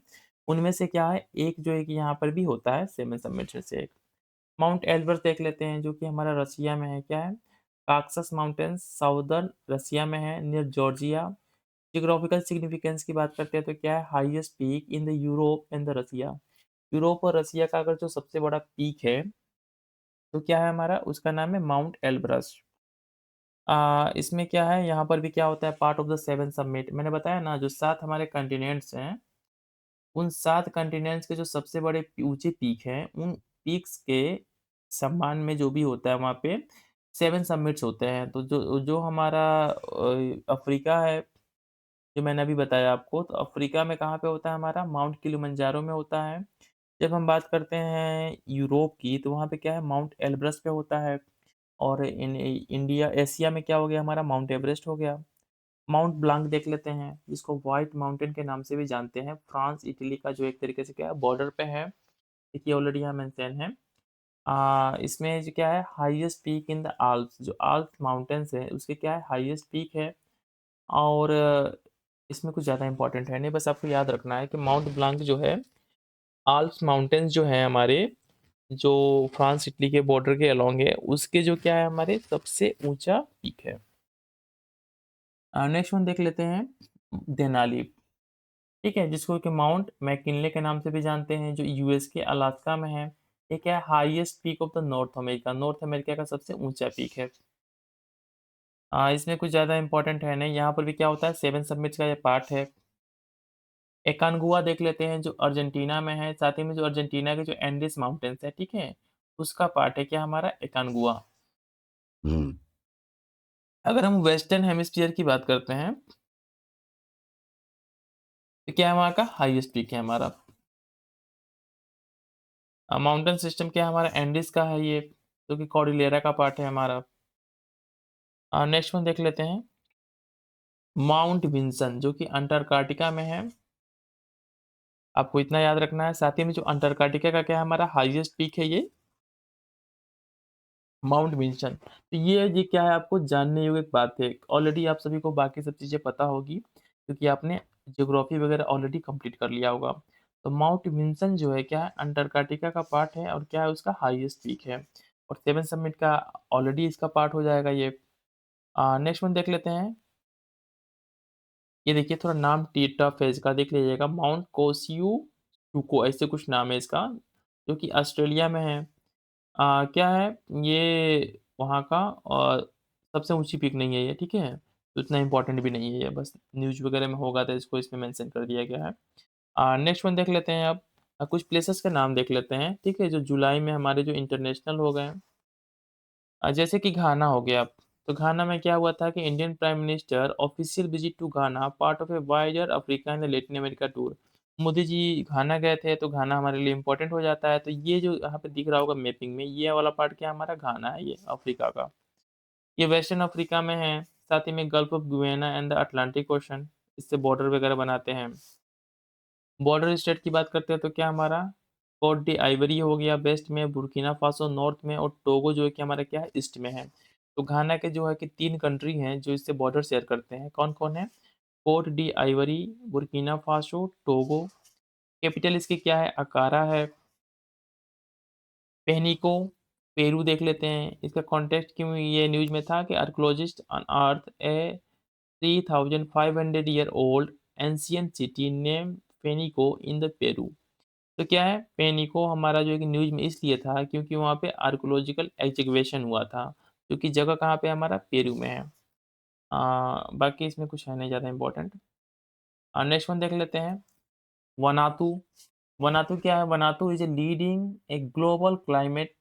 उनमें से क्या है, एक जो है कि यहाँ पर भी होता है 7 समिट्स में से एक। माउंट एल्ब्रस देख लेते हैं जो कि हमारा रसिया में है, क्या है? काक्सस माउंटेन्स साउदर्न रसिया में है, नियर जॉर्जिया। ज्योग्राफिकल सिग्निफिकेंस की बात करते हैं तो क्या है? Highest peak in the Europe and the Russia. Europe और रसिया का अगर जो सबसे बड़ा पीक है, तो क्या है हमारा? उसका नाम है माउंट एल्ब्रस। इसमें क्या है, यहाँ पर भी क्या होता है, पार्ट ऑफ द 7 समिट। मैंने बताया ना जो 7 हमारे कॉन्टिनेंट्स हैं, उन 7 कॉन्टिनेंट्स के जो सबसे बड़े ऊँचे पीक हैं, उन पीक्स के सम्मान में जो भी होता है वहाँ पे 7 समिट्स होते हैं। तो जो जो हमारा अफ्रीका है, जो मैंने अभी बताया आपको, तो अफ्रीका में कहाँ पे होता है हमारा? माउंट किलिमंजारो में होता है। जब हम बात करते हैं यूरोप की, तो वहाँ पे क्या है? माउंट एल्ब्रस पे होता है। और इंडिया एशिया में क्या हो गया हमारा? माउंट एवरेस्ट हो गया। माउंट ब्लांक देख लेते हैं, जिसको व्हाइट माउंटेन के नाम से भी जानते हैं। फ्रांस, इटली का जो एक तरीके से क्या है, बॉर्डर पे है। देखिए ऑलरेडी यहाँ मेंशन है। इसमें जो क्या है, highest peak in the Alps, जो आल्प्स माउंटेन्स है, उसके क्या है, हाईएस्ट पीक है। और इसमें कुछ ज़्यादा इंपॉर्टेंट है नहीं, बस आपको याद रखना है कि माउंट ब्लांक जो है, आल्प्स माउंटेन्स जो हैं हमारे, जो फ्रांस इटली के बॉर्डर के अलोंग है, उसके जो क्या है, हमारे सबसे ऊंचा पीक है। नेक्स्ट वन देख लेते हैं, देनाली। ठीक है, जिसको कि माउंट मैकिनले के नाम से भी जानते हैं, जो यूएस के अलास्का में है। ये क्या है? Highest peak of the north America, north America का सबसे ऊंचा पीक है। इसमें कुछ ज़्यादा इंपॉर्टेंट है नहीं, यहाँ पर भी क्या होता है, 7 समिट्स का ये पार्ट है। एकानगुआ देख लेते हैं, जो अर्जेंटीना में है, साथ ही में जो अर्जेंटीना के जो एंडीज माउंटेन्स है, ठीक है, उसका पार्ट है क्या हमारा? एकानगुआ। अगर हम वेस्टर्न हेमिस्फीयर की बात करते हैं, तो क्या है वहाँ का? हाईएस्ट पीक है हमारा। माउंटेन सिस्टम क्या है हमारा? एंडीज का है ये, जो कि कॉर्डिलेरा का पार्ट है हमारा। नेक्स्ट वन देख लेते हैं, माउंट विंसन, जो कि अंटार्कटिका में है। आपको इतना याद रखना है। साथ ही में जो अंटार्कटिका का क्या है हमारा? हाईएस्ट पीक है ये, माउंट विंसन। तो ये क्या है, आपको जानने योग्य एक बात है। ऑलरेडी आप सभी को बाकी सब चीज़ें पता होगी, क्योंकि आपने ज्योग्राफी वगैरह ऑलरेडी कंप्लीट कर लिया होगा। तो माउंट विंसन जो है क्या है, अंटार्कटिका का पार्ट है, और क्या है, उसका हाईएस्ट पीक है। और 7 समिट का ऑलरेडी इसका पार्ट हो जाएगा ये। नेक्स्ट वन देख लेते हैं। ये देखिए थोड़ा नाम टफ है इसका, देख लीजिएगा। माउंट कोसियू टुको, ऐसे कुछ नाम है इसका, जो कि ऑस्ट्रेलिया में है। क्या है ये वहाँ का, और सबसे ऊँची पीक नहीं है ये, ठीक है? तो इतना इम्पोर्टेंट भी नहीं है ये, बस न्यूज़ वगैरह में होगा तो इसको इसमें मेंशन कर दिया गया है। नेक्स्ट वन देख लेते हैं अब। कुछ प्लेसेस के नाम देख लेते हैं, ठीक है? जो जुलाई में हमारे जो इंटरनेशनल हो गए हैं। जैसे कि घाना हो गया, तो घाना में क्या हुआ था कि Indian prime minister official visit to Ghana, part of a wider Africa and Latin America tour. Modi ji Ghana गए थे, तो घाना हमारे लिए इम्पोर्टेंट हो जाता है। तो ये जो यहाँ पे दिख रहा होगा मैपिंग में, ये वाला पार्ट क्या हमारा? घाना है ये, अफ्रीका का। ये वेस्टर्न अफ्रीका में है। साथ ही में Gulf of Guyana and the Atlantic ocean, इससे बॉर्डर वगैरह बनाते हैं। बॉर्डर स्टेट की बात करते हैं तो क्या हमारा? कोट डी आइवरी हो गया वेस्ट में, बुर्किना फासो नॉर्थ में, और टोगो जो है कि हमारा क्या है? ईस्ट में है। तो घाना के जो है कि 3 कंट्री हैं जो इससे बॉर्डर शेयर करते हैं। कौन-कौन है? Cote d' Ivoire, Burkina Faso, Togo. Capital इसकी क्या है? अकारा है। पेनिको, पेरू देख लेते हैं। इसका कॉन्टेक्स्ट क्यों ये न्यूज़ में था कि archaeologist unearth a 3500 year old ancient city name Penico in the Peru. तो क्या है, पेनिको हमारा जो है कि न्यूज़ में इसलिए था क्योंकि वहाँ पे आर्कियोलॉजिकल एक्सकवेशन हुआ था, जो कि जगह कहाँ पे है हमारा? पेरू में है। बाकी इसमें कुछ है नहीं ज़्यादा इम्पोर्टेंट। नेक्स्ट वन देख लेते हैं, वनातु। वनातु क्या है? वनातु is a leading a global climate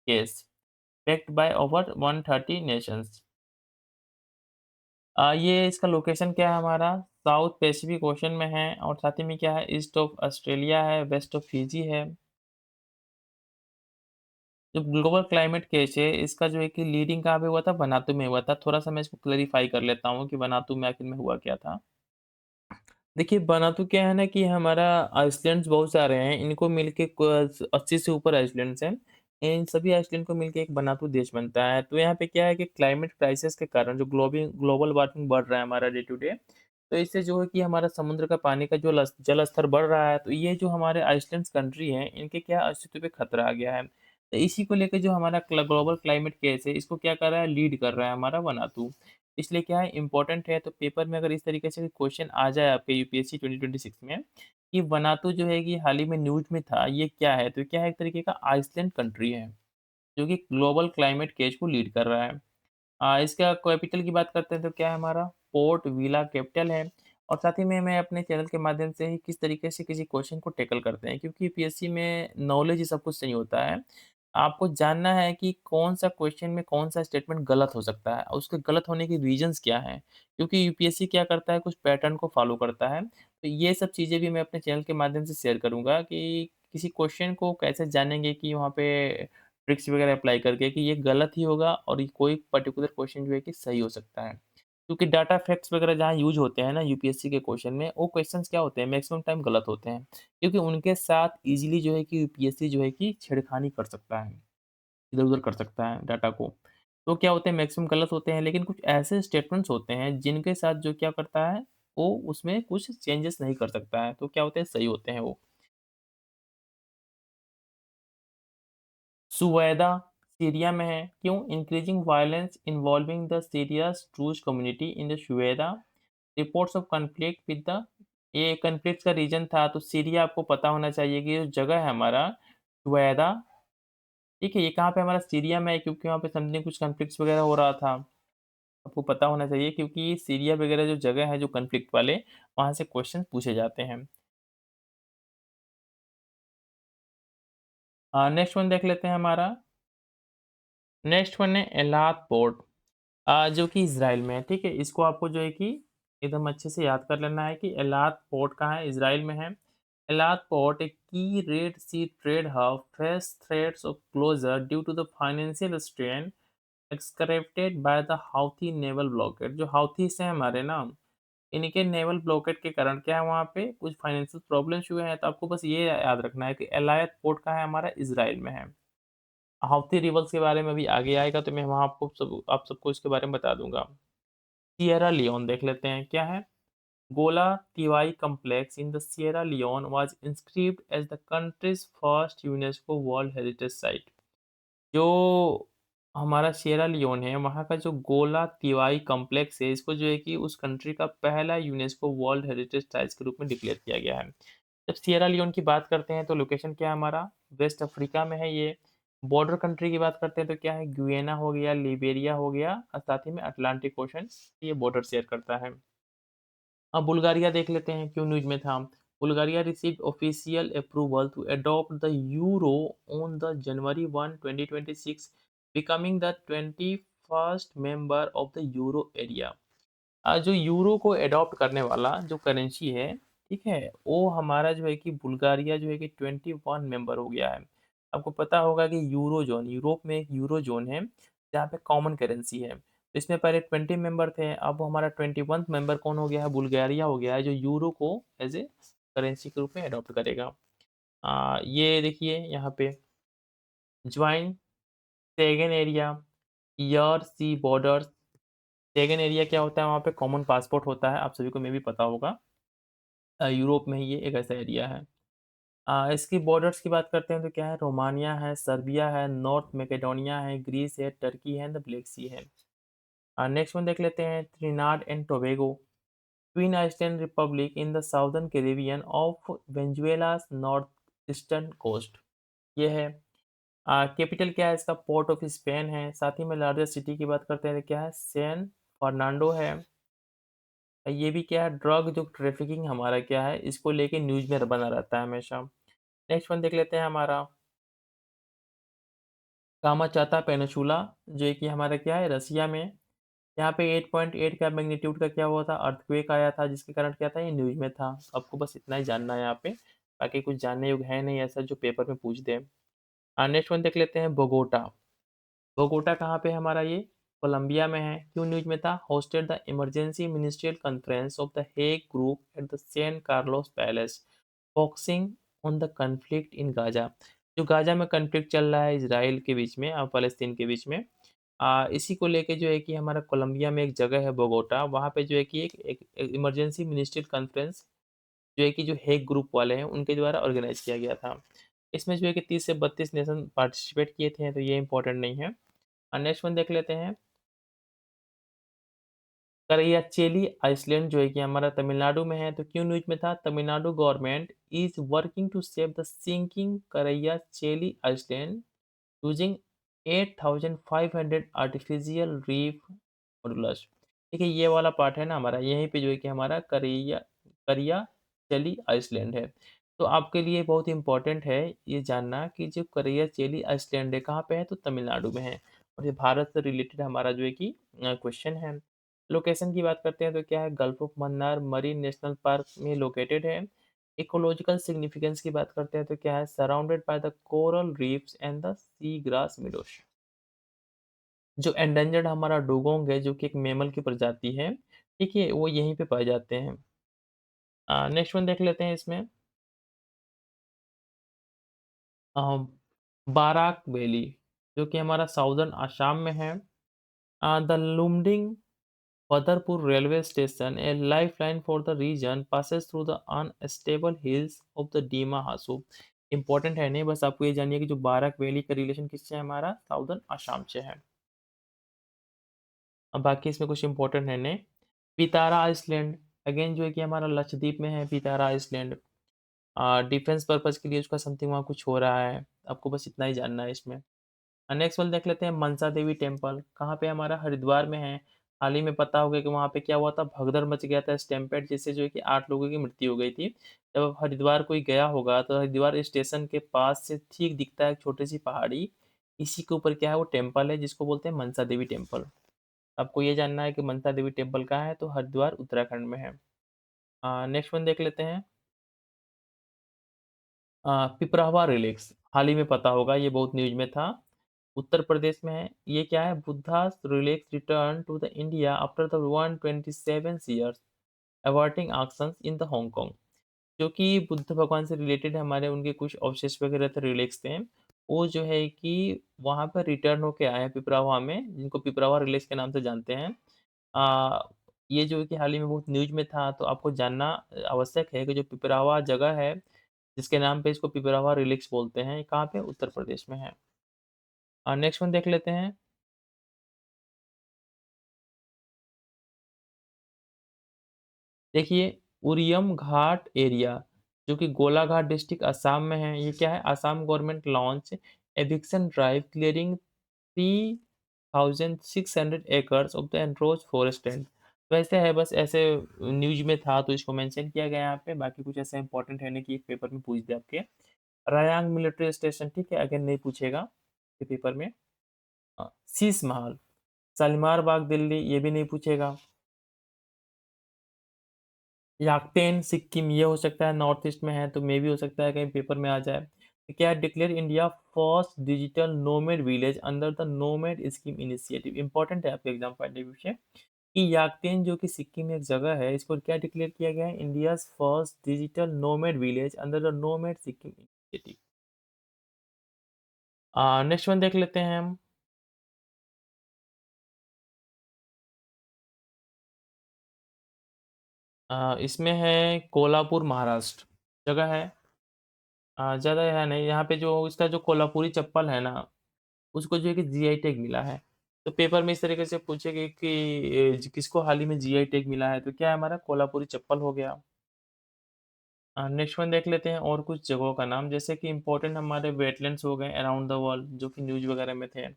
case backed by over 130 Nations. ये इसका लोकेशन क्या है हमारा? साउथ पैसिफिक ओशन में है, और साथ ही में क्या है? ईस्ट ऑफ ऑस्ट्रेलिया है, वेस्ट ऑफ फिजी है। जो ग्लोबल क्लाइमेट केस है, इसका जो है कि लीडिंग कहाँ पे हुआ था? वनातू में हुआ था। थोड़ा-सा मैं इसको क्लैरिफ़ाई कर लेता हूँ कि वनातू में आखिर में हुआ क्या था। देखिए, वनातू क्या है ना कि हमारा आइसलैंड्स बहुत सारे हैं, इनको मिलके 80 से ऊपर आइसलैंड्स हैं। इन सभी आइसलैंड को मिलके एक वनातू देश बनता है। तो यहाँ पे क्या है कि क्लाइमेट क्राइसिस के कारण जो ग्लोबल वार्मिंग बढ़ रहा है हमारा डे टू डे, तो इससे जो है कि हमारा समुद्र का पानी का जो जल स्तर बढ़ रहा है, तो ये जो हमारे आइसलैंड्स कंट्री हैं, इनके क्या अस्तित्व पे खतरा आ गया है। तो इसी को लेके जो हमारा ग्लोबल क्लाइमेट केस है, इसको क्या कर रहा है, लीड कर रहा है हमारा वनातू। इसलिए क्या है, इम्पोर्टेंट है, तो पेपर में अगर इस तरीके से क्वेश्चन आ जाए आपके यूपीएससी 2026 में कि वनातू जो है कि हाल ही में न्यूज़ में था, ये क्या है? तो क्या है, एक तरीके का आइसलैंड कंट्री है, जो कि ग्लोबल क्लाइमेट केस को लीड कर रहा है। इसका कैपिटल की बात करते हैं तो क्या है हमारा, पोर्ट विला कैपिटल है। और साथ ही में मैं अपने चैनल के माध्यम से ही किस तरीके से किसी क्वेश्चन को टैकल करते हैं, क्योंकि यूपीएससी में नॉलेज ही सब कुछ नहीं होता है। आपको जानना है कि कौन-सा क्वेश्चन में कौन-सा स्टेटमेंट गलत हो सकता है और उसके गलत होने के रीज़न्स क्या हैं। क्योंकि यूपीएससी क्या करता है, कुछ पैटर्न को फ़ॉलो करता है। तो ये सब चीज़ें भी मैं अपने चैनल के माध्यम से शेयर करूँगा कि किसी क्वेश्चन को कैसे जानेंगे कि वहाँ पे ट्रिक्स वगैरह अप्लाई करके कि ये गलत ही होगा और ये कोई पर्टिकुलर क्वेश्चन जो है कि सही हो सकता है। क्योंकि डाटा फैक्ट्स वगैरह जहाँ यूज़ होते हैं ना यूपीएससी के क्वेश्चन में, वो क्वेश्चन्स क्या होते हैं, मैक्सिमम टाइम गलत होते हैं। क्योंकि उनके साथ ईज़िली जो है कि यूपीएससी जो है कि छेड़खानी कर सकता है, इधर-उधर कर सकता है डाटा को। तो क्या होते हैं, मैक्सिमम गलत होते हैं, लेकिन कुछ ऐसे स्टेटमेंट्स होते हैं जिनके साथ जो क्या करता है, वो उसमें कुछ चेंजेस नहीं कर सकता है, तो क्या होते हैं, सही होते हैं वो। सुवैदा सीरिया में है। क्यों? Increasing violence involving the Syria's Druze community in the Sweida, reports of conflict with the, ये कॉन्फ्लिक्ट का रीजन था, तो सीरिया आपको पता होना चाहिए कि जो जगह है हमारा शुवेदा, ठीक है, ये कहाँ पे हमारा सीरिया में है, क्योंकि वहाँ पे समथिंग कुछ कॉन्फ्लिक्ट्स वगैरह हो रहा था। आपको पता होना चाहिए क्योंकि सीरिया वगैरह जो जगह है, जो कॉन्फ्लिक्ट वाले, वहाँ से क्वेश्चन पूछे जाते हैं। नेक्स्ट वन देख लेते हैं हमारा। नेक्स्ट वन है एलात पोर्ट। जो कि इज़राइल में है, ठीक है? इसको आपको जो है कि एकदम अच्छे से याद कर लेना है कि एलात पोर्ट कहाँ है, इज़राइल में है। एलात port a key Red Sea trade hub face threats of closure due to the financial strain exacerbated by the Houthi naval blockade. जो हाउथीस हैं हमारे ना, इनके नेवल ब्लॉकेड के कारण क्या है, वहाँ पे कुछ फाइनेंशियल प्रॉब्लम्स हुए हैं, तो आपको बस ये याद रखना है कि एलायत पोर्ट कहाँ है, हमारा इज़राइल में है। हाउथी रिबल्स के बारे में अभी आगे आएगा, तो मैं वहाँ आपको आप सबको इसके बारे में बता दूँगा। सिएरा लियोन देख लेते हैं, क्या है? गोला Tiwai complex in the Sierra Leone was inscribed as the country's first UNESCO World Heritage Site। जो हमारा सिएरा लियोन है, वहाँ का जो गोला तिवाई कॉम्प्लेक्स है, इसको जो है कि उस कंट्री का पहला यूनेस्को वर्ल्ड हेरिटेज साइट्स के रूप में डिक्लेयर किया गया है। जब सिएरा लियोन की बात करते हैं, तो लोकेशन क्या है हमारा? वेस्ट अफ्रीका में है ये। बॉर्डर कंट्री की बात करते हैं, तो क्या है? गुयाना हो गया, लिबेरिया हो गया और साथ ही में अटलांटिक ओशन ये बॉर्डर शेयर करता है। अब बुल्गारिया देख लेते हैं, क्यों न्यूज़ में था। Bulgaria received official approval to adopt the euro on the January 1, 2026, becoming the 21st member of the euro area. जो यूरो को अडॉप्ट करने वाला जो करेंसी है, ठीक है, वो हमारा जो है कि बुल्गारिया जो है कि 21 मेंबर हो गया है। आपको पता होगा कि यूरो ज़ोन, यूरोप में एक यूरो ज़ोन है, जहाँ पे कॉमन करेंसी है। तो इसमें पहले 20 मेंबर थे, अब हमारा 21वाँ मेंबर कौन हो गया है? बुल्गारिया हो गया है, जो यूरो को एज़ ए करेंसी के रूप में अडॉप्ट करेगा। ये देखिए यहाँ पे, जॉइन शेंगेन एरिया, ईयर सी बॉर्डर्स। शेंगेन एरिया क्या होता है? वहाँ पे कॉमन पासपोर्ट होता है, आप सभी को मे बी पता होगा। यूरोप में ही ये एक ऐसा एरिया है। इसकी बॉर्डर्स की बात करते हैं, तो क्या है? रोमानिया है, सर्बिया है, नॉर्थ मैकेडोनिया है, ग्रीस है, टर्की है, द ब्लैक सी है। नेक्स्ट वन देख लेते हैं, Trinidad and Tobago, twin island republic in the southern Caribbean off Venezuela's north eastern coast, ये है। कैपिटल क्या है इसका? पोर्ट ऑफ स्पेन है। साथ ही में लार्जेस्ट सिटी की बात करते हैं, तो क्या है? सैन फर्नांडो है। ये भी क्या है? ड्रग जो ट्रैफिकिंग हमारा क्या है, इसको लेके न्यूज़ में बना रहता है हमेशा। नेक्स्ट वन देख लेते हैं हमारा, कामाचाता पेनिनसुला, जो कि हमारा क्या है? रसिया में। यहाँ पे 8.8 का मैग्नीट्यूड का क्या हुआ था? अर्थक्वेक आया था, जिसके कारण क्या था? ये न्यूज़ में था। आपको बस इतना ही जानना है यहाँ पे, बाकी कुछ जानने योग्य है नहीं ऐसा जो पेपर में पूछ दे। नेक्स्ट वन देख लेते हैं, बोगोटा। बोगोटा कहाँ पे है हमारा ये? कोलंबिया में है। क्यों न्यूज़ में था? Hosted the emergency ministerial conference of the Hague group at the San Carlos palace, focusing on the conflict in Gaza. जो गाजा में कॉन्फ्लिक्ट चल रहा है इजराइल के बीच में और फ़लस्तीन के बीच में, इसी को लेके जो है कि हमारा कोलंबिया में एक जगह है बोगोटा, वहाँ पे जो है कि एक इमरजेंसी मिनिस्ट्रियल कॉन्फ्रेंस जो है कि जो हेग ग्रुप वाले हैं, उनके द्वारा ऑर्गेनाइज़ किया गया था। इसमें जो है कि 30 से 32 नेशन पार्टिसिपेट किए थे, तो ये इम्पोर्टेंट नहीं है। नेक्स्ट वन देख लेते हैं। करैयाचेली आइसलैंड जो है कि हमारा तमिलनाडु में है, तो क्यों न्यूज़ में था? Tamil Nadu government is working to save the sinking Karaichalli island using 8,500 artificial reef modules. देखिए ये वाला पार्ट है ना हमारा, यहीं पे जो है कि हमारा करियाचली आइसलैंड है। तो आपके लिए बहुत इंपॉर्टेंट है ये जानना कि जो करियाचली आइसलैंड है कहाँ पे है? तो तमिलनाडु में है और ये भारत से रिलेटेड हमारा जो है कि क्वेश्चन है। लोकेशन की बात करते हैं तो क्या है? Gulf of Mannar marine national park में लोकेटेड है। इकोलॉजिकल सिग्निफिकेंस की बात करते हैं तो क्या है? Surrounded by the coral reefs and the sea grass meadows. जो एंडेंजर्ड हमारा डुगोंग है जो कि एक मैमल की प्रजाति है, ठीक है? वो यहीं पे पाए जाते हैं। नेक्स्ट वन देख लेते हैं इसमें। अ, बाराक वैली जो कि हमारा साउदर्न असम में है। The Lumding Fatehpur railway station, a lifeline for the region, passes through the unstable hills of the Dima Hasub। Important है नहीं, बस आपको ये जानिए कि जो बाराक वैली का रिलेशन किससे है? हमारा साउदर्न असम से है। अब बाकी इसमें कुछ इम्पोर्टेंट है नहीं। पितारा आइसलैंड अगेन जो है कि हमारा लक्षद्वीप में है पितारा आइसलैंड। डिफेंस पर्पज के लिए उसका समथिंग वहाँ कुछ हो रहा है, आपको बस इतना ही जानना है इसमें। नेक्स्ट वन देख लेते हैं। मनसा देवी टेम्पल कहाँ पे? हमारा हरिद्वार में है। हाल ही में पता होगा कि वहाँ पे क्या हुआ था? भगदड़ मच गया था स्टैम्पेड, जिससे जो है कि 8 लोगों की मृत्यु हो गई थी। जब आप हरिद्वार कोई गया होगा तो हरिद्वार स्टेशन के पास से ठीक दिखता है एक छोटी सी पहाड़ी, इसी के ऊपर क्या है? वो टेम्पल है जिसको बोलते हैं मनसा देवी टेम्पल। आपको ये जानना है कि मनसा देवी टेम्पल कहाँ है? तो हरिद्वार उत्तराखंड में है। नेक्स्ट वन देख लेते हैं। पिपरावा रिलिक्स हाल ही में पता होगा, ये बहुत न्यूज में था। उत्तर प्रदेश में है। ये क्या है? Buddha's relics return to the India after the 127 years avoiding actions in the Hong Kong. जो कि बुद्ध भगवान से रिलेटेड हमारे उनके कुछ अवशेष वगैरह थे, रिलिक्स थे। वो जो है कि वहाँ पर रिटर्न होके आए हैं पिपरावा में, जिनको पिपरावा रिलिक्स के नाम से जानते हैं। आ, ये जो है कि हाल ही में बहुत न्यूज में था, तो आपको जानना आवश्यक है कि जो पिपरावा जगह है जिसके नाम पे इसको पिपरावा रिलिक्स बोलते हैं, ये कहाँ पे? उत्तर प्रदेश में है। नेक्स्ट वन देख लेते हैं। देखिए, उरियम घाट एरिया जो कि गोलाघाट डिस्ट्रिक्ट असम में है, ये क्या है? Assam government launch eviction drive clearing 3600 acres of the encroach forest land. वैसे है, बस ऐसे न्यूज में था तो इसको मेंशन किया गया यहाँ पे, बाकी कुछ ऐसा इंपॉर्टेंट है नहीं कि एक पेपर में पूछ दे आपके। रायांग मिलिट्री स्टेशन, ठीक है, अगेन नहीं पूछेगा ये पेपर में। शीश महल, शालीमार बाग दिल्ली, ये भी नहीं पूछेगा। याकटेन सिक्किम, ये हो सकता है नॉर्थ ईस्ट में है, तो मे भी हो सकता है कहीं पेपर में आ जाए। तो क्या declare India first digital nomad village under the nomad scheme initiative. Important है आपके एग्जाम पॉइंट ऑफ व्यू से कि याकटेन जो कि सिक्किम में एक जगह है, इसको क्या डिक्लेयर किया गया है? India first digital nomad village under the nomad Sikkim initiative. Next one देख लेते हैं हम। इसमें है कोल्हापुर महाराष्ट्र जगह है। ज़्यादा है नहीं, यहाँ पे जो इसका जो कोल्हापुरी चप्पल है ना, उसको जो है कि जीआई टैग मिला है। तो पेपर में इस तरीके से पूछेंगे कि किसको हाल ही में जीआई टैग मिला है, तो क्या है? हमारा कोल्हापुरी चप्पल हो गया। नेक्स्ट वन देख लेते हैं और कुछ जगहों का नाम, जैसे कि इंपॉर्टेंट हमारे वेटलैंड्स हो गए अराउंड द वर्ल्ड जो कि न्यूज़ वगैरह में थे।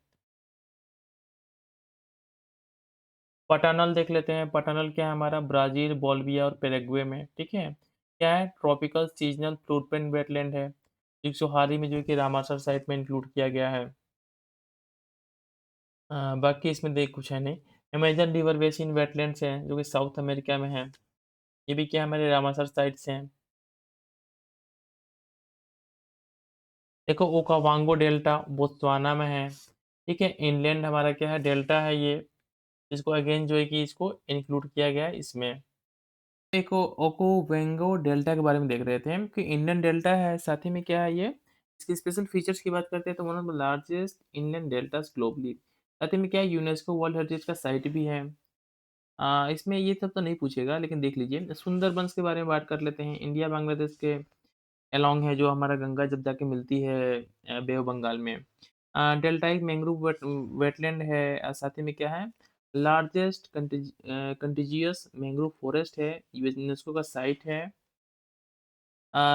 पटानल देख लेते हैं। पटानल क्या है? हमारा ब्राज़ील, बोलिविया और पैराग्वे में, ठीक है। क्या है? ट्रॉपिकल सीज़नल फ्लूटपेन वेटलैंड है, जिसको हाल ही में जो है कि रामासर साइट में इंक्लूड किया गया है। बाकी इसमें देख कुछ है नहीं। अमेज़न रिवर बेसिन वेटलैंड्स हैं जो कि साउथ अमेरिका में है। ये भी क्या है? हमारे रामासर साइट से हैं। देखो ओकावांगो डेल्टा बोत्सवाना में है, ठीक है। इनलैंड हमारा क्या है? डेल्टा है ये, इसको अगेन जो है कि इसको इंक्लूड किया गया है इसमें। एक ओकोवेंगो डेल्टा के बारे में देख रहे थे हम कि इंडियन डेल्टा है, साथ ही में क्या है ये? इसकी स्पेशल फीचर्स की बात करते हैं तो one of the largest inland deltas globally. साथ ही में क्या है यूनेस्को वर्ल्ड हेरिटेज का साइट भी है। इसमें ये सब तो नहीं पूछेगा लेकिन देख लीजिए। सुंदरबंस के बारे में बात कर लेते हैं। इंडिया बांग्लादेश के अलोंग है जो हमारा गंगा जब जाके मिलती है बे ऑफ बंगाल में। डेल्टाइक मैंग्रोव वेटलैंड है। साथ ही में क्या है लार्जेस्ट कंटिजियस मैंग्रोव फॉरेस्ट है, यूनेस्को का साइट है।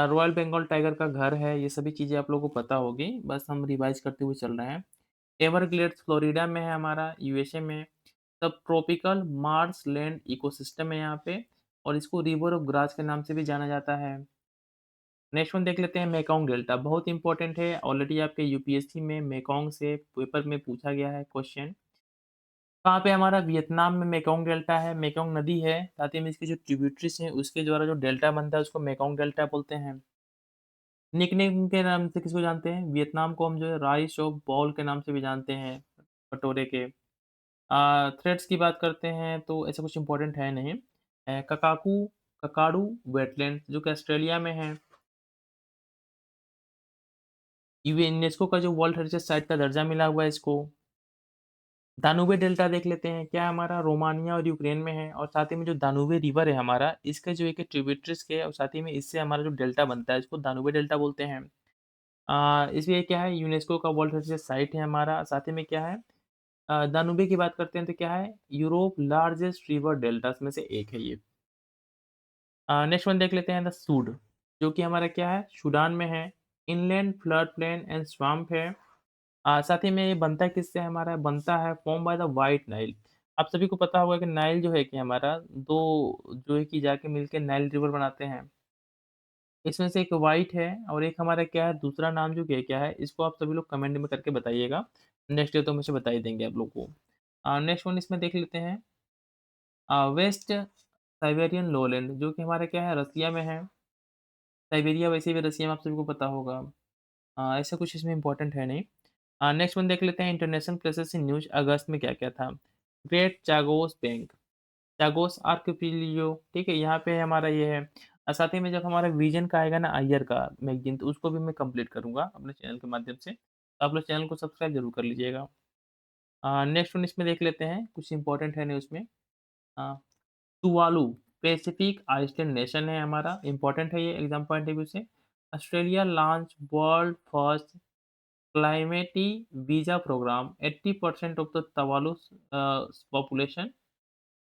रॉयल बंगाल टाइगर का घर है। ये सभी चीज़ें आप लोगों को पता होगी, बस हम रिवाइज करते हुए चल रहे हैं। एवरग्लेड्स फ्लोरिडा में है हमारा, यूएसए में। सब ट्रॉपिकल मार्श लैंड इकोसिस्टम है यहाँ पे, और इसको रिवर ऑफ ग्रास के नाम से भी जाना जाता है। नेक्स्ट वन देख लेते हैं मेकोंग डेल्टा, बहुत इंपॉर्टेंट है। ऑलरेडी आपके यूपीएससी में मेकोंग से पेपर में पूछा गया है क्वेश्चन। कहाँ पे हमारा वियतनाम में मेकोंग डेल्टा है, मेकोंग नदी है। साथ ही में इसकी जो ट्रिब्यूटरीज हैं उसके द्वारा जो डेल्टा बनता है उसको मेकोंग डेल्टा बोलते हैं। निकनेम के नाम से किसको जानते हैं? वियतनाम को हम जो है राइस ऑफ बॉल के नाम से भी जानते हैं, कटोरे के। थ्रेड्स की बात करते हैं तो ऐसा कुछ इम्पोर्टेंट है नहीं। ककाकू ककाडू वेटलैंड जो कि ऑस्ट्रेलिया में है। यूनेस्को का जो वर्ल्ड हेरिटेज साइट का दर्जा मिला हुआ है इसको। दानुबे डेल्टा देख लेते हैं, क्या हमारा रोमानिया और यूक्रेन में है, और साथ ही में जो दानुबे रिवर है हमारा, इसके जो एक ट्रिब्यूटरीज के और साथ ही में इससे हमारा जो डेल्टा बनता है इसको दानुबे डेल्टा बोलते हैं। इसलिए क्या है यूनेस्को का वर्ल्ड हेरिटेज साइट है हमारा। साथ ही में क्या है दानुबे की बात करते हैं तो क्या है यूरोप लार्जेस्ट रिवर डेल्टास में से एक है ये। नेक्स्ट वन देख लेते हैं द सूड, जो कि हमारा क्या है सूडान में है। Inland flood plain and swamp है। साथ ही में ये बनता किससे है हमारा, बनता है form by the white Nile. आप सभी को पता होगा कि नाइल जो है कि हमारा 2 जो है कि जाके मिलके नाइल रिवर बनाते हैं। इसमें से एक व्हाइट है और एक हमारा क्या है दूसरा नाम जो क्या है, इसको आप सभी लोग कमेंट में करके बताइएगा। नेक्स्ट ईयर तो मुझे बता ही देंगे आप लोग को। नेक्स्ट वन इसमें देख लेते हैं वेस्ट साइबेरियन लोलैंड, जो कि हमारा क्या है रसिया में है। साइबेरिया वैसे भी रसिया में आप सभी को पता होगा। ऐसा कुछ इसमें इम्पोर्टेंट है नहीं। नेक्स्ट वन देख लेते हैं इंटरनेशनल प्लेसेस इन न्यूज़ अगस्त में क्या-क्या था। ग्रेट चागोस बैंक, चागोस आर्किपिलियो, ठीक है? यहाँ पे हमारा ये है। साथ ही में जब हमारा विज़न का आएगा ना अय्यर का मैगज़ीन, तो उसको भी मैं कंप्लीट करूँगा अपने चैनल के माध्यम से। तो आप लोग चैनल को सब्सक्राइब ज़रूर कर लीजिएगा। नेक्स्ट वन इसमें देख लेते हैं, कुछ इम्पोर्टेंट है नहीं उसमें। Uh, Tuvalu Pacific island nation है हमारा, इम्पोर्टेंट है ये एग्ज़ाम पॉइंट ऑफ व्यू से। Australia launch world first climate visa programme 80% of the Tuvalu's population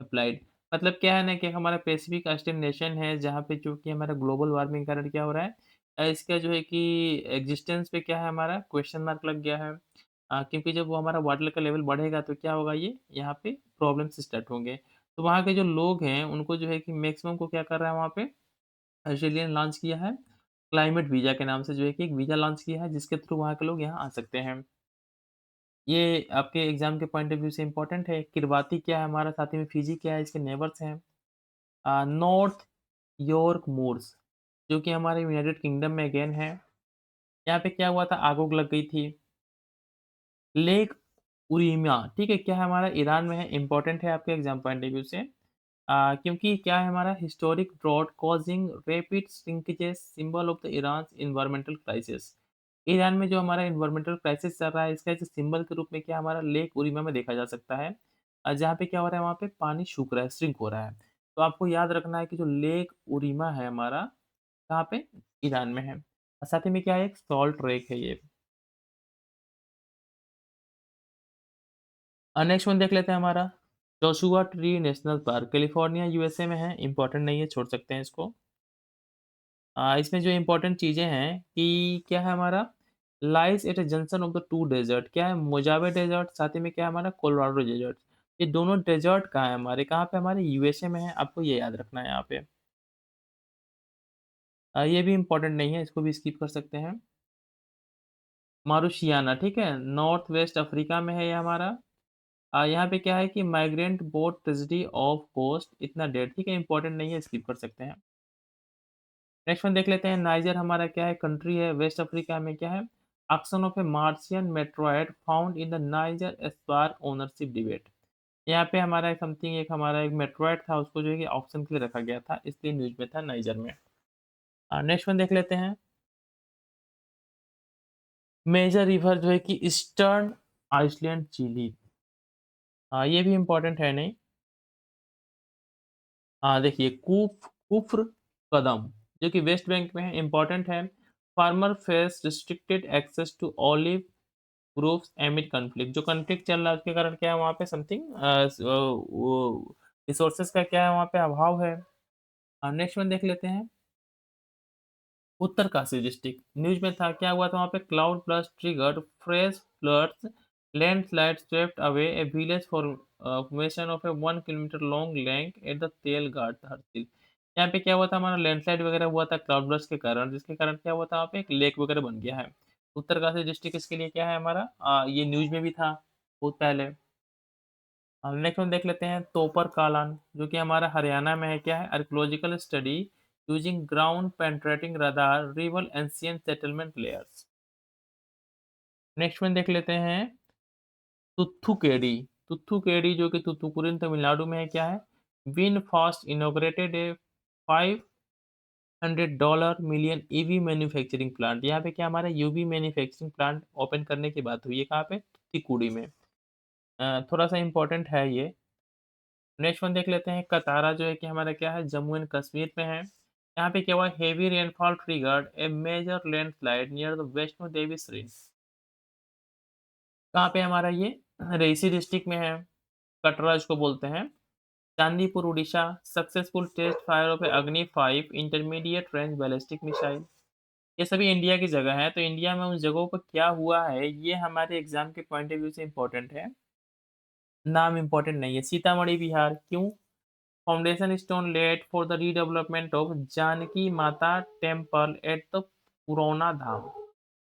applied. मतलब क्या है ना कि हमारा पैसिफिक आइसलैंड नेशन है जहाँ पे जो कि हमारा ग्लोबल वार्मिंग के कारण क्या हो रहा है इसका जो है कि एग्जिस्टेंस पे क्या है हमारा क्वेश्चन मार्क लग गया है। क्योंकि जब वो हमारा वाटर का लेवल बढ़ेगा तो क्या होगा ये यहाँ पे प्रॉब्लम्स स्टार्ट होंगे। तो वहाँ के जो लोग हैं उनको जो है कि मैक्सिमम को क्या कर रहा है वहाँ पे ऑस्ट्रेलिया ने लॉन्च किया है क्लाइमेट वीज़ा के नाम से जो है कि एक वीज़ा लॉन्च किया है जिसके थ्रू वहाँ के लोग यहाँ आ सकते हैं। ये आपके एग्ज़ाम के पॉइंट ऑफ व्यू से इम्पोर्टेंट है। किरबाती क्या है हमारा, साथ ही में फिजी क्या है, इसके नेबर्स हैं। नॉर्थ यॉर्क मूर्स, जो कि हमारे यूनाइटेड किंगडम में अगेन है। यहाँ पे क्या हुआ था, आग उग लग गई थी। लेक उरिमा, ठीक है, क्या है हमारा ईरान में है, इम्पोर्टेंट है आपके एग्ज़ाम पॉइंट ऑफ व्यू से। क्योंकि क्या है हमारा historic drought causing rapid shrinkages symbol of the Iran's environmental crisis. Iran में जो हमारा एनवायरमेंटल क्राइसिस चल रहा है इसका जो सिंबल के रूप में क्या हमारा लेक उरिमा में देखा जा सकता है। जहाँ पे क्या हो रहा है वहाँ पे पानी सूख रहा है, श्रिंक हो रहा है। तो आपको याद रखना है कि जो लेक उरिमा है हमारा कहाँ पे, ईरान में है। और साथ ही में क्या है एक सॉल्ट लेक है ये। नेक्स्ट वन देख लेते हैं हमारा Joshua tree national park, California USA में है, इंपॉर्टेंट नहीं है, छोड़ सकते हैं इसको। इसमें जो इम्पोर्टेंट चीज़ें हैं कि क्या है हमारा lies at a junction of the 2 desert, क्या है मोजावे डेज़र्ट, साथ ही में क्या है हमारा कोलोराडो डेज़र्ट। ये दोनों डेज़र्ट कहाँ है हमारे, कहाँ पे हमारे यूएसए में है, आपको ये याद रखना है यहाँ पे। ये भी इम्पोर्टेंट नहीं है, इसको भी स्किप कर सकते हैं। मारुशियाना, ठीक है, नॉर्थ वेस्ट अफ्रीका में है ये हमारा। यहाँ पे क्या है कि migrant boat tragedy off coast इतना डेट, ठीक है, इम्पोर्टेंट नहीं है, स्किप कर सकते हैं। नेक्स्ट वन देख लेते हैं नाइजर हमारा क्या है कंट्री है वेस्ट अफ्रीका में, क्या है auction of a Martian meteoroid found in the Niger spark ownership debate. यहाँ पे हमारा समथिंग एक हमारा एक मेट्रॉयड था उसको जो है कि ऑप्शन के लिए रखा गया था इसलिए न्यूज में था नाइजर में। नेक्स्ट वन देख लेते हैं मेजर रिवर जो है कि ईस्टर्न आइसलैंड चिली। ये भी इम्पोर्टेंट है नहीं। देखिए कुफ्र कदम जो कि वेस्ट बैंक में है, इम्पोर्टेंट है। Farmer face restricted access to olive groves amid conflict, जो कॉन्फ्लिक्ट चल रहा है उसके कारण क्या है वहाँ पे समथिंग वो रिसोर्सेज का क्या है वहाँ पे अभाव है। नेक्स्ट वन देख लेते हैं। उत्तरकाशी डिस्ट्रिक्ट न्यूज़ में था, क्या हुआ था वहाँ पे? Cloud burst triggered fresh floods, landslide swept away A village formation of A 1 kilometre long lake at the तेल घाट तहसील। यहाँ पे क्या हुआ था हमारा? लैंडस्लाइड वगैरह हुआ था क्लाउड बर्स्ट के कारण, जिसके कारण क्या हुआ था वहाँ पे एक लेक वगैरह बन गया है। उत्तरकाशी डिस्ट्रिक्ट इसके लिए क्या है हमारा? ये न्यूज़ में भी था बहुत पहले। नेक्स्ट वन देख लेते हैं तोपर कालान, जो कि हमारा हरियाणा में है, क्या है? Archaeological study using ground penetrating radar reveal ancient settlement layers. Next one देख लेते हैं तुथुकेडी। तुथुकेडी जो कि तुतुकुड़िन तमिलनाडु में है, क्या है? विन फास्ट इनॉग्रेटेड ए $500 मिलियन ईवी मैन्युफैक्चरिंग प्लांट। यहाँ पे क्या हमारा यूवी मैन्युफैक्चरिंग प्लांट ओपन करने की बात हुई है, कहाँ पे? तुतुकुड़ी में। थोड़ा सा इंपॉर्टेंट है ये। नेक्स्ट वन देख लेते हैं कतारा, जो है कि हमारा क्या है? जम्मू एंड कश्मीर में है। यहाँ पे क्या हुआ? Heavy rainfall triggered a major landslide near the Vaishno Devi shrine. कहाँ पे हमारा ये? रेसी डिस्ट्रिक्ट में है, कटरा इसको बोलते हैं। Chandipur Orissa successful test fire of Agni 5 intermediate range ballistic missile. ये सभी इंडिया की जगह है, तो इंडिया में उन जगहों पर क्या हुआ है ये हमारे एग्जाम के पॉइंट ऑफ व्यू से इम्पोर्टेंट है। नाम इम्पोर्टेंट नहीं है। सीतामढ़ी बिहार, क्यों? Foundation stone laid for the redevelopment of Janaki Mata temple at the पुरौना धाम।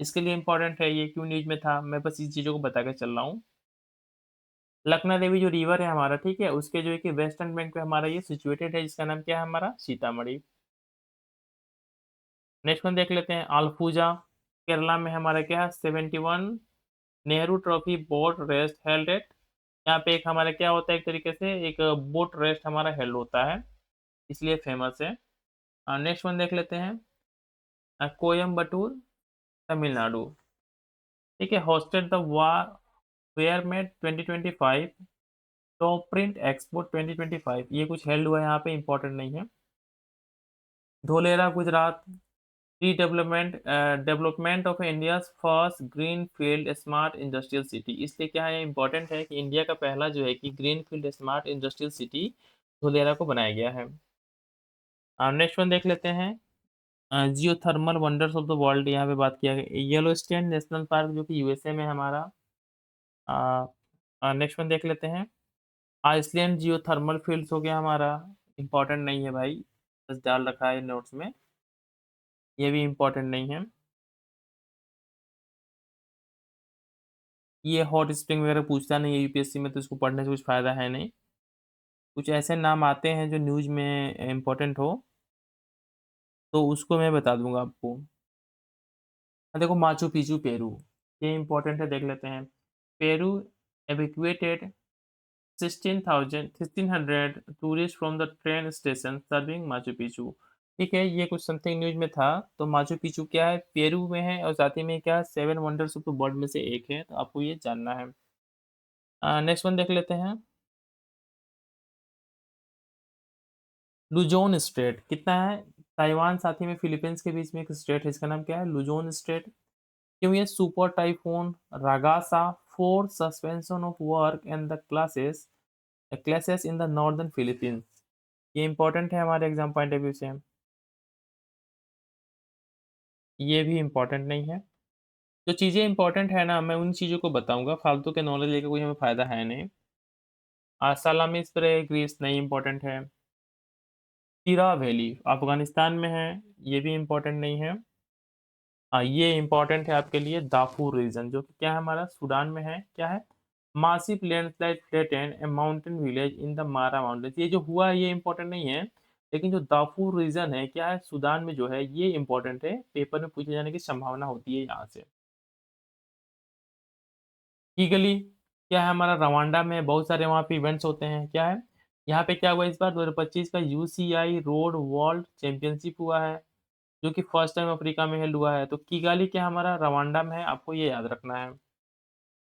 इसके लिए इम्पोर्टेंट है ये, क्यों न्यूज में था, मैं बस इस चीज़ों को बता के चल रहा हूँ। लखना देवी जो रिवर है हमारा, ठीक है, उसके जो है कि वेस्टर्न बैंक पे हमारा ये सिचुएटेड है, जिसका नाम क्या है हमारा? सीतामढ़ी। नेक्स्ट वन देख लेते हैं अल्फूजा, केरला में हमारा क्या है? 71 Nehru trophy boat race held at. यहाँ पे एक हमारा क्या होता है, एक तरीके से एक बोट रेस्ट हमारा हेल्ड होता है, इसलिए फेमस है। नेक्स्ट वन देख लेते हैं कोयम्बटूर तमिलनाडु, ठीक है, hosted the were made 2025 top print expo 2025, ये कुछ हेल्ड हुआ है यहाँ पे, इंपॉर्टेंट नहीं है। Dholera Gujarat redevelopment development of India first green field smart industrial city, इसलिए क्या है इंपॉर्टेंट है कि इंडिया का पहला जो है कि green field smart industrial city Dholera को बनाया गया है। नेक्स्ट वन देख लेते हैं geothermal wonders of the world, यहाँ पे बात किया गया येलोस्टोन नेशनल पार्क जो कि यूएसए में है हमारा। नेक्स्ट वन देख लेते हैं आइसलैंड जियोथर्मल फील्ड्स हो गया हमारा, इंपॉर्टेंट नहीं है भाई, बस डाल रखा है नोट्स में, ये भी इंपॉर्टेंट नहीं है। ये हॉट स्प्रिंग वगैरह पूछता नहीं है यूपीएससी में, तो इसको पढ़ने से कुछ फ़ायदा है नहीं। कुछ ऐसे नाम आते हैं जो न्यूज़ में इम्पोर्टेंट हो, तो उसको मैं बता दूंगा आपको। देखो माचू पिचू पेरू, ये इम्पोर्टेंट है, देख लेते हैं। Peru evacuated 1600 tourist from the train station serving Machu Picchu. ठीक है, ये कुछ समथिंग न्यूज़ में था। तो माचू पिचू क्या है? पेरू में है, और साथ ही में क्या, 7 वंडर्स ऑफ द वर्ल्ड में से एक है, तो आपको ये जानना है। नेक्स्ट वन देख लेते हैं लुजोन स्ट्रेट, कितना है? ताइवान साथ ही में फिलीपींस के बीच में एक स्ट्रेट है, इसका नाम क्या है? Luzon Strait. क्यों? ये super typhoon Ragasa force suspension of work and the classes in the northern Philippines, ये इंपॉर्टेंट है हमारे एग्जाम पॉइंट ऑफ व्यू से, ये भी इम्पोर्टेंट नहीं है। जो चीज़ें इंपॉर्टेंट है ना, मैं उन चीज़ों को बताऊंगा, फालतू के नॉलेज लेकर कोई हमें फ़ायदा है नहीं। सलामी स्प्रे ग्रीस नहीं इम्पोर्टेंट है। तिरा वैली अफगानिस्तान में है, ये भी इम्पोर्टेंट नहीं है। ये इम्पोर्टेंट है आपके लिए, दाफूर रीजन जो कि क्या है हमारा? सूडान में है, क्या है? Massive landslide flatten a mountain village in the Marra mountain, ये जो हुआ है ये इम्पोर्टेंट नहीं है, लेकिन जो दाफूर रीजन है, क्या है, सूडान में जो है, ये इम्पोर्टेंट है, पेपर में पूछे जाने की संभावना होती है यहाँ से। कीगली क्या है हमारा? रवांडा में बहुत सारे वहाँ पे इवेंट्स होते हैं, क्या है? यहाँ पे क्या हुआ इस बार 2025 का यूसीआई रोड वर्ल्ड चैंपियनशिप हुआ है, जो कि फर्स्ट टाइम अफ्रीका में हेल्ड हुआ है। तो किगाली क्या हमारा? रवांडा में है, आपको ये याद रखना है।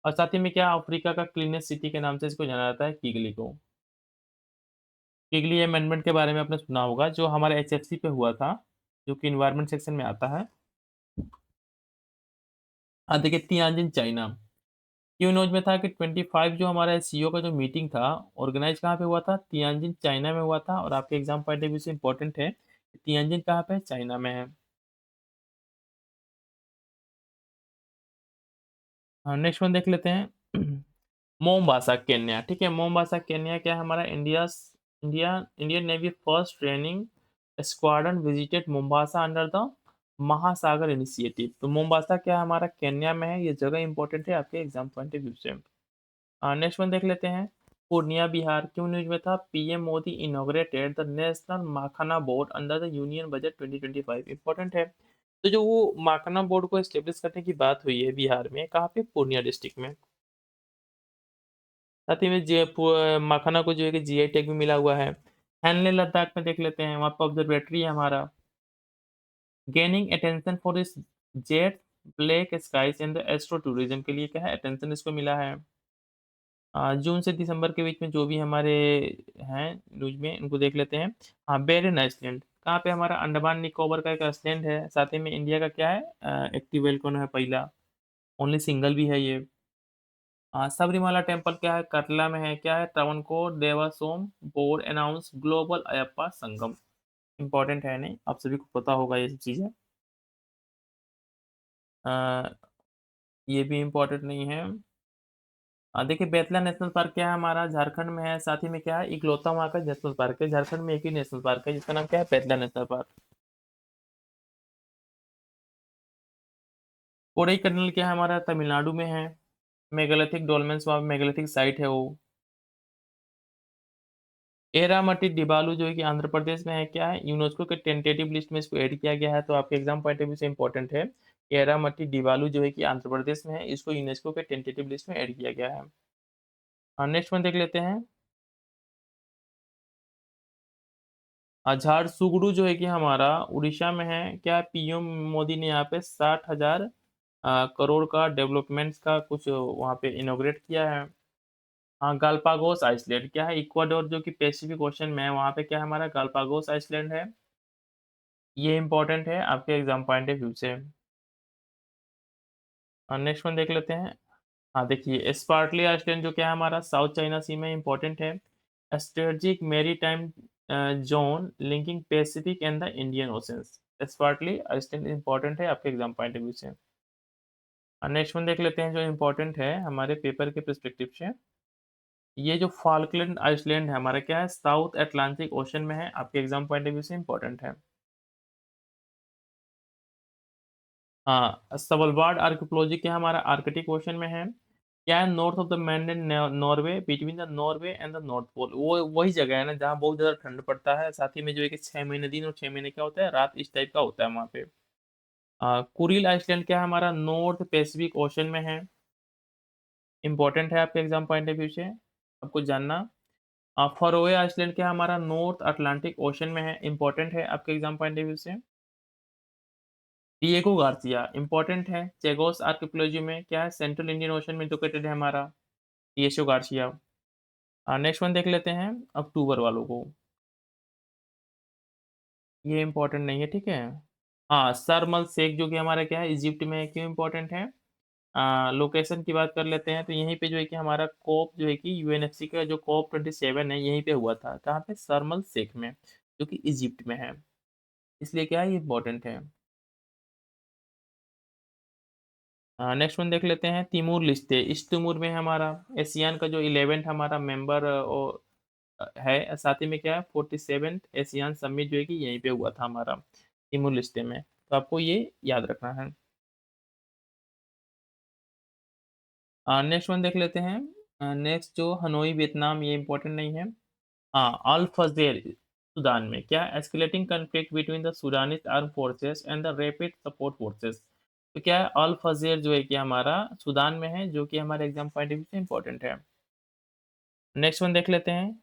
और साथ ही में क्या अफ्रीका का क्लीनेस्ट सिटी के नाम से इसको जाना जाता है किगली को। किगली अमेंडमेंट के बारे में आपने सुना होगा जो हमारे एचएफसी पे हुआ था, जो कि एनवायरनमेंट सेक्शन में आता है। देखिए तियानजिन चाइना, क्यूनोज में था कि 25 जो हमारा सीईओ का जो मीटिंग था, ऑर्गेनाइज़ कहाँ पे हुआ था? तियानजिन चाइना में हुआ था और आपके एग्ज़ाम पॉइंट ऑफ व्यू से इम्पोर्टेंट है, तियानजिन कहाँ पे है? चाइना में है। हाँ, नेक्स्ट वन देख लेते हैं। मोम्बासा, केन्या, ठीक है? मोम्बासा, केन्या क्या है हमारा Indian navy first training squadron visited Mombasa under the महासागर इनिशिएटिव। तो मोम्बासा क्या है हमारा केन्या में है, ये जगह इंपॉर्टेंट है आपके एग्जाम पॉइंट ऑफ व्यू से। नेक्स्ट वन देख लेते हैं। पूर्णिया, बिहार, क्यों न्यूज़ में था? PM Modi inaugurated the national makhana board under the union budget 2025। Important है। तो जो वो माखना बोर्ड को एस्टेब्लिश करने की बात हुई है बिहार में, कहाँ पे? पूर्णिया डिस्ट्रिक्ट में। साथ ही में मखाना को जो है कि जीआई टैग भी मिला हुआ है। हेनले लद्दाख में देख लेते हैं, वहाँ पे ऑब्जर्वेटरी है हमारा। गेनिंग अटेंशन फॉर इस jet black skies and the astro tourism के लिए क्या है अटेंशन इसको मिला है। जून से दिसंबर के बीच में जो भी हमारे हैं न्यूज में इनको देख लेते हैं। हाँ, बेरिन आइसलैंड कहाँ पे हमारा? अंडमान निकोबार का एक आइसलैंड है। साथ ही में इंडिया का क्या है एक्टिव वेलकनो है पहला, ओनली सिंगल भी है ये। सबरीमाला टेम्पल क्या है? कटला में है। क्या है? Travancore Devaswom board announce global Ayyappa Sangam. Important है नहीं, आप सभी को पता होगा ये सब चीज़ें। अ, ये भी इम्पोर्टेंट नहीं है। देखिए बेतला नेशनल पार्क क्या है हमारा? झारखंड में है। साथ ही में क्या है? इकलौता वहाँ का नेशनल पार्क है। झारखंड में एक ही नेशनल पार्क है जिसका नाम क्या है? Betla national park. कोडाईकनाल क्या है हमारा? तमिलनाडु में है। मेगालिथिक डोलमेंस वहाँ मेगालिथिक साइट है वो। एरामटी डिबालू जो है कि आंध्र प्रदेश में है। क्या है? यूनेस्को के टेंटेटिव लिस्ट में इसको ऐड किया गया है, तो आपके एग्जाम पॉइंट ऑफ व्यू से इंपॉर्टेंट है। एरामटी डिबालू जो है कि आंध्र प्रदेश में है, इसको यूनेस्को के टेंटेटिव लिस्ट में ऐड किया गया है। नेक्स्ट वन देख लेते हैं। झारसुगुडू जो है कि हमारा उड़ीसा में है। क्या पीएम मोदी ने यहाँ पे 60,000 करोड़ का डेवलपमेंट्स का कुछ वहाँ पे इनॉग्रेट किया है। हाँ, गालपागोस आइसलैंड क्या है? इक्वाडोर जो कि पैसिफिक ओशन में है, वहाँ पे क्या है हमारा? गालपागोस आइसलैंड है। ये इंपॉर्टेंट है आपके एग्जाम पॉइंट ऑफ व्यू से। नेक्स्ट वन देख लेते हैं। देखिए स्पार्टली आइसलैंड जो क्या है हमारा? साउथ चाइना सी में इंपॉर्टेंट है। Strategic maritime zone linking Pacific and the Indian oceans. Spratly island important है आपके एग्जाम पॉइंट ऑफ व्यू से। नेक्स्ट वन देख लेते हैं जो इंपॉर्टेंट है हमारे पेपर के पर्सपेक्टिव से। ये जो फाल्कलैंड आइसलैंड है हमारा क्या है? साउथ अटलांटिक ओशन में है, आपके एग्जाम पॉइंट ऑफ व्यू से इंपॉर्टेंट है। सवलबार्ड आर्कियोलॉजी क्या है हमारा? आर्कटिक ओशन में है। क्या है? North of the mainland Norway, between the Norway and the North Pole. वो वही जगह है ना जहाँ बहुत ज़्यादा ठंड पड़ता है। साथ ही में जो है कि 6 महीने दिन और 6 महीने क्या होता है? रात, इस टाइप का होता है वहाँ पे। कुरिल आइसलैंड क्या है हमारा? नॉर्थ पैसिफिक ओशन में है। इंपॉर्टेंट है आपके एग्जाम पॉइंट ऑफ व्यू से आपको जानना। फरोए आइसलैंड क्या है हमारा? नॉर्थ अटलांटिक ओशन में है। इंपॉर्टेंट है आपके एग्जाम पॉइंट ऑफ व्यू से। डिएगो गार्सिया इंपॉर्टेंट है। चेगोस आर्कियोलॉजी में क्या है? सेंट्रल इंडियन ओशन में लोकेटेड है हमारा डीएसओ गार्सिया। नेक्स्ट वन देख लेते हैं अक्टूबर वालों को। ये इंपॉर्टेंट नहीं है, ठीक है। शर्म अल शेख जो कि हमारा क्या है? इजिप्ट में है। क्यों इंपॉर्टेंट है? लोकेशन की बात कर लेते हैं तो यहीं पे जो है कि हमारा कोप जो है कि यूएनएफसी का जो कोप 27 है यहीं पे हुआ था। कहाँ पे? शर्म अल शेख में, जो कि इजिप्ट में है। इसलिए क्या है? ये इंपॉर्टेंट है। नेक्स्ट वन देख लेते हैं तिमूर लिस्टे। इस तिमूर में है हमारा एशियान का जो 11th हमारा मेंबर है। साथ ही में क्या है? 47th एशियान समिट जो है कि यहीं पे हुआ था हमारा तिमूर लिस्टे में, तो आपको ये याद रखना है। नेक्स्ट वन देख लेते हैं। नेक्स्ट जो हनोई वियतनाम, ये इंपॉर्टेंट नहीं है। अल फजर सूडान में क्या? Escalating conflict between the Sudanese arm forces and the rapid support forces. तो क्या है? अल फजर जो है कि हमारा सूडान में है, जो कि हमारे एग्जाम पॉइंट ऑफ व्यू से इंपॉर्टेंट है। नेक्स्ट वन देख लेते हैं।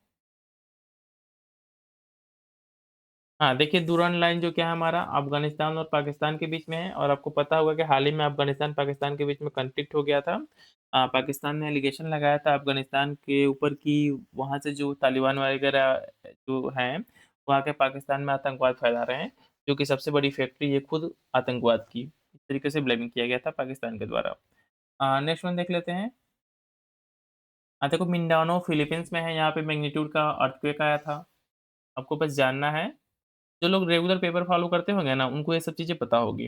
हाँ, देखिए डूरांड लाइन जो क्या है हमारा अफ़गानिस्तान और पाकिस्तान के बीच में है और आपको पता होगा कि हाल ही में अफ़गानिस्तान-पाकिस्तान के बीच में कॉन्फ्लिक्ट हो गया था। पाकिस्तान ने एलिगेशन लगाया था अफ़गानिस्तान के ऊपर कि वहाँ से जो तालिबान वगैरह जो हैं, वो आके पाकिस्तान में आतंकवाद फैला रहे हैं, जो कि सबसे बड़ी फैक्ट्री है खुद आतंकवाद की। इस तरीके से ब्लेमिंग किया गया था पाकिस्तान के द्वारा। नेक्स्ट वन देख लेते हैं। देखो मिंडानो फिलीपींस में है, यहाँ पे मैग्नीट्यूड का अर्थक्वेक आया था। आपको बस जानना है। जो लोग रेगुलर पेपर फॉलो करते होंगे ना, उनको ये सब चीज़ें पता होगी।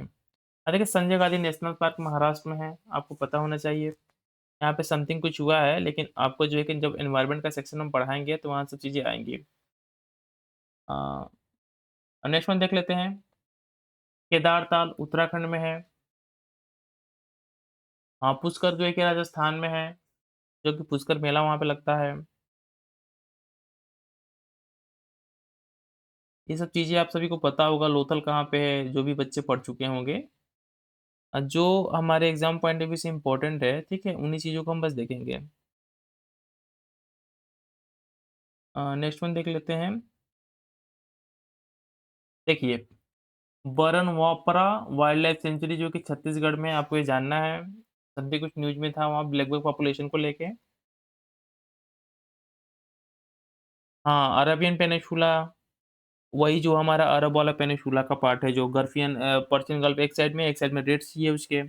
देखिए संजय गांधी नेशनल पार्क महाराष्ट्र में है, आपको पता होना चाहिए। यहाँ पे समथिंग कुछ हुआ है, लेकिन आपको जो है कि जब एनवायरनमेंट का सेक्शन हम पढ़ाएँगे, तो वहाँ सब चीज़ें आएँगी। अ, नेक्स्ट वन देख लेते हैं। केदारताल उत्तराखंड में है। पुष्कर जो है कि राजस्थान में है, जो कि पुष्कर मेला वहाँ पे लगता है। ये सब चीज़ें आप सभी को पता होगा, लोथल कहाँ पे है, जो भी बच्चे पढ़ चुके होंगे। जो हमारे एग्ज़ाम पॉइंट ऑफ व्यू से इम्पोर्टेंट है, ठीक है? उन्हीं चीज़ों को हम बस देखेंगे। नेक्स्ट वन देख लेते हैं। देखिए, बरनवापरा वाइल्ड लाइफ सेंचुरी जो कि छत्तीसगढ़ में है, आपको ये जानना है। तब भी कुछ न्यूज़ में था वहाँ ब्लैक बक पॉपुलेशन को लेके। हाँ, अरेबियन पेनिनसुला वही जो हमारा अरब वाला पेनिनसुला का पार्ट है, जो पर्शियन गल्फ एक साइड में, एक साइड में रेड सी है उसके।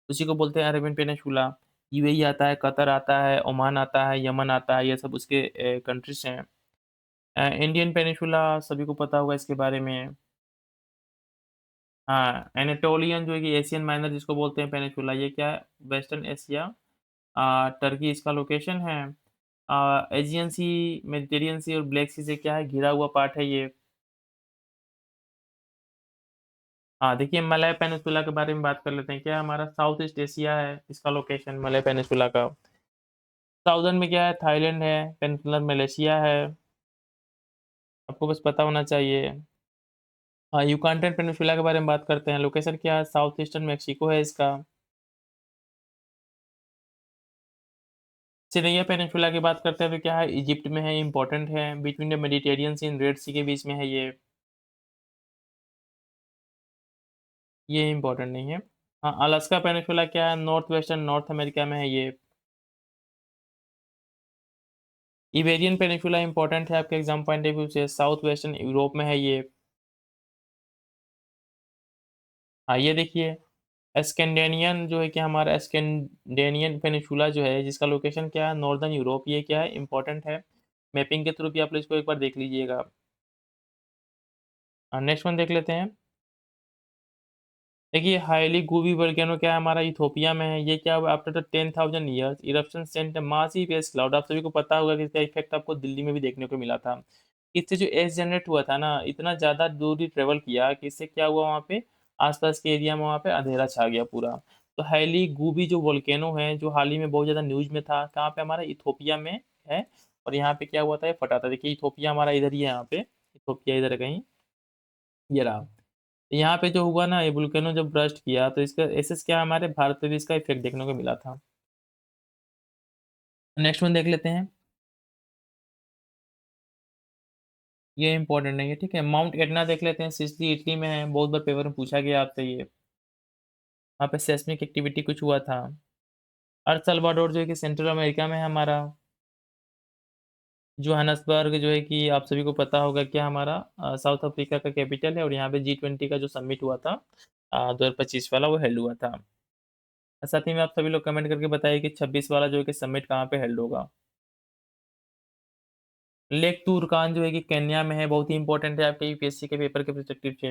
उसी को बोलते हैं अरेबियन पेनिनसुला। यूएई आता है, कतर आता है, ओमान आता है, यमन आता है, ये सब उसके कंट्रीज़ हैं। इंडियन पेनिनसुला सभी को पता होगा इसके बारे में। हाँ, एनाटोलियन जो है कि एशियन माइनर जिसको बोलते हैं पेनिनसुला, ये क्या है? Western Asia. टर्की इसका लोकेशन है। एजियन सी, मेडिटेरियन सी और ब्लैक सी से क्या है घिरा हुआ पार्ट है ये। देखिए मलय पेनिनसुला के बारे में बात कर लेते हैं। क्या हमारा साउथ ईस्ट एशिया है इसका लोकेशन मलय पेनिनसुला का। साउदर्न में क्या है? थाईलैंड है, पेनिनसुलर मलेशिया है। आपको बस पता होना चाहिए। युकांटन पेनिनसुला के बारे में बात करते हैं। लोकेशन क्या है? साउथ ईस्टर्न मेक्सिको है इसका। सिरिया पेनिनसुला की बात करते हैं तो क्या है? इजिप्ट में है, इम्पोर्टेंट है। Between the Mediterranean sea and red sea के बीच में है ये। ये इम्पोर्टेंट नहीं है। अलास्का पेनिनसुला क्या है? नॉर्थ वेस्टर्न नॉर्थ अमेरिका में है ये। इबेरियन पेनिनसुला इम्पोर्टेंट है आपके एग्जाम पॉइंट ऑफ व्यू से, साउथ वेस्टर्न यूरोप में है ये। ये देखिए स्कैंडेनियन जो है कि हमारा स्कैंडेनियन पेनिनसुला जो है जिसका लोकेशन क्या है? Northern Europe. ये क्या है? इम्पोर्टेंट है। मैपिंग के थ्रू भी आप लोग इसको एक बार देख लीजिएगा। नेक्स्ट वन देख लेते हैं। देखिए हाईली गूवी वोल्केनो क्या है? हमारा इथोपिया में है। ये क्या हुआ? After the 10,000 years eruption sent a massive ash cloud. आप सभी को पता होगा कि इसका इफेक्ट आपको दिल्ली में भी देखने को मिला था। इससे जो एश जनरेट हुआ था ना, इतना ज़्यादा दूरी ट्रेवल किया कि इससे क्या हुआ वहाँ पे, आसपास के एरिया में वहाँ पे अंधेरा छा गया पूरा। तो हाईली गूबी जो वोल्केनो है, जो हाल ही में बहुत ज़्यादा न्यूज़ में था, कहाँ पे? हमारा इथोपिया में है। और यहाँ पे क्या हुआ था? ये फटा था। देखिए इथोपिया हमारा इधर ही है यहाँ पे। इथोपिया इधर है कहीं, ये रहा। यहाँ पे जो हुआ ना, ये वोल्केनो जब बर्स्ट किया तो इसका एसेस क्या हमारे भारत पे भी इसका इफ़ेक्ट देखने को मिला था। नेक्स्ट वन देख लेते हैं। ये इम्पोर्टेंट नहीं है, ठीक है? माउंट एटना देख लेते हैं, सिसिली इटली में है, बहुत बार पेपर में पूछा गया आपसे ये। वहाँ पे सेस्मिक एक्टिविटी कुछ हुआ था। अल सल्वाडोर जो है कि सेंट्रल अमेरिका में है हमारा। जोहान्सबर्ग जो है कि आप सभी को पता होगा क्या हमारा साउथ अफ्रीका का कैपिटल है और यहाँ पे G20 का जो समिट हुआ था 2025 वाला वो हेल्ड हुआ था। साथ ही में आप सभी लोग कमेंट करके बताइए कि 26 वाला जो है कि समिट कहाँ पे हेल्ड होगा। लेक तुर्कान जो है कि केन्या में है, बहुत ही इंपॉर्टेंट है आपके यूपीएससी के पेपर के पर्सपेक्टिव से।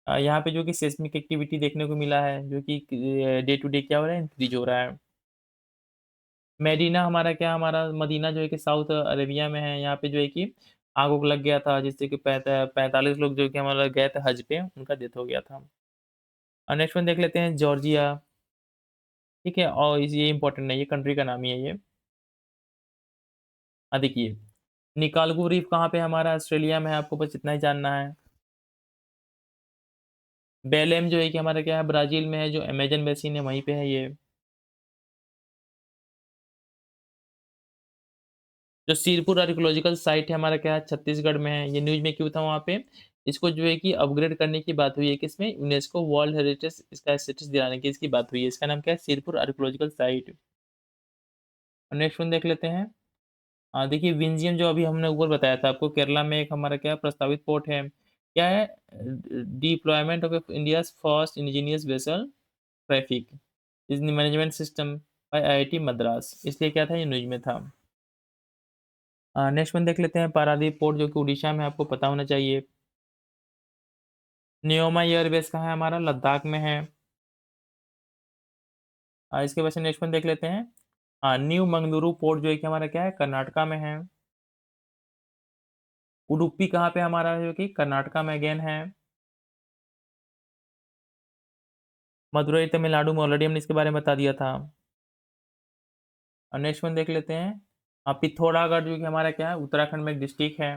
यहाँ पे जो कि सेस्मिक एक्टिविटी देखने को मिला है, जो कि डे टू डे क्या हो रहा है? इंक्रीज हो रहा है। मेडीना हमारा क्या, हमारा मदीना जो है कि साउथ अरेबिया में है। यहाँ पे जो है कि आग उग लग गया था, जिससे कि 45 लोग जो कि हमारा गए थे हज पे, उनका डेथ हो गया था। नेक्स्ट वन देख लेते हैं, जॉर्जिया। ठीक है, और ये इंपॉर्टेंट नहीं है, कंट्री का नाम ही है ये। देखिए निकालगू रीफ कहाँ पे है? हमारा ऑस्ट्रेलिया में है, आपको बस इतना ही जानना है। बेलेम जो है कि हमारा क्या है? ब्राज़ील में है, जो अमेज़न बेसिन है वहीं पे है ये। जो सिरपुर आर्कियोलॉजिकल साइट है हमारा क्या है? छत्तीसगढ़ में है। ये न्यूज़ में क्यों था वहाँ पे? इसको जो है कि अपग्रेड करने की बात हुई है किसमें? यूनेस्को वर्ल्ड हेरिटेज इसका स्टेटस दिलाने की इसकी बात हुई है। इसका नाम क्या है? Sirpur archaeological site. Next one देख लेते हैं। देखिए विंझियम जो अभी हमने ऊपर बताया था आपको केरला में एक हमारा क्या प्रस्तावित पोर्ट है। क्या है? Deployment of India's first indigenous vessel traffic is management system by IIT Madras. इसलिए क्या था? ये न्यूज़ में था। नेक्स्ट वन देख लेते हैं पारादीप पोर्ट जो कि उड़ीसा में आपको पता होना चाहिए। नियोमा एयरबेस कहाँ है हमारा? लद्दाख में है। इसके बाद से नेक्स्ट वन देख लेते हैं। न्यू मंगलुरु पोर्ट जो है कि हमारा क्या है? कर्नाटका में है। उडुपी कहाँ पे हमारा है? जो कि कर्नाटका में अगेन है। मदुरई तमिलनाडु में ऑलरेडी हमने इसके बारे में बता दिया था। नेक्स्ट वन देख लेते हैं। पिथौरागढ़ जो कि हमारा क्या है? उत्तराखंड में एक डिस्ट्रिक्ट है।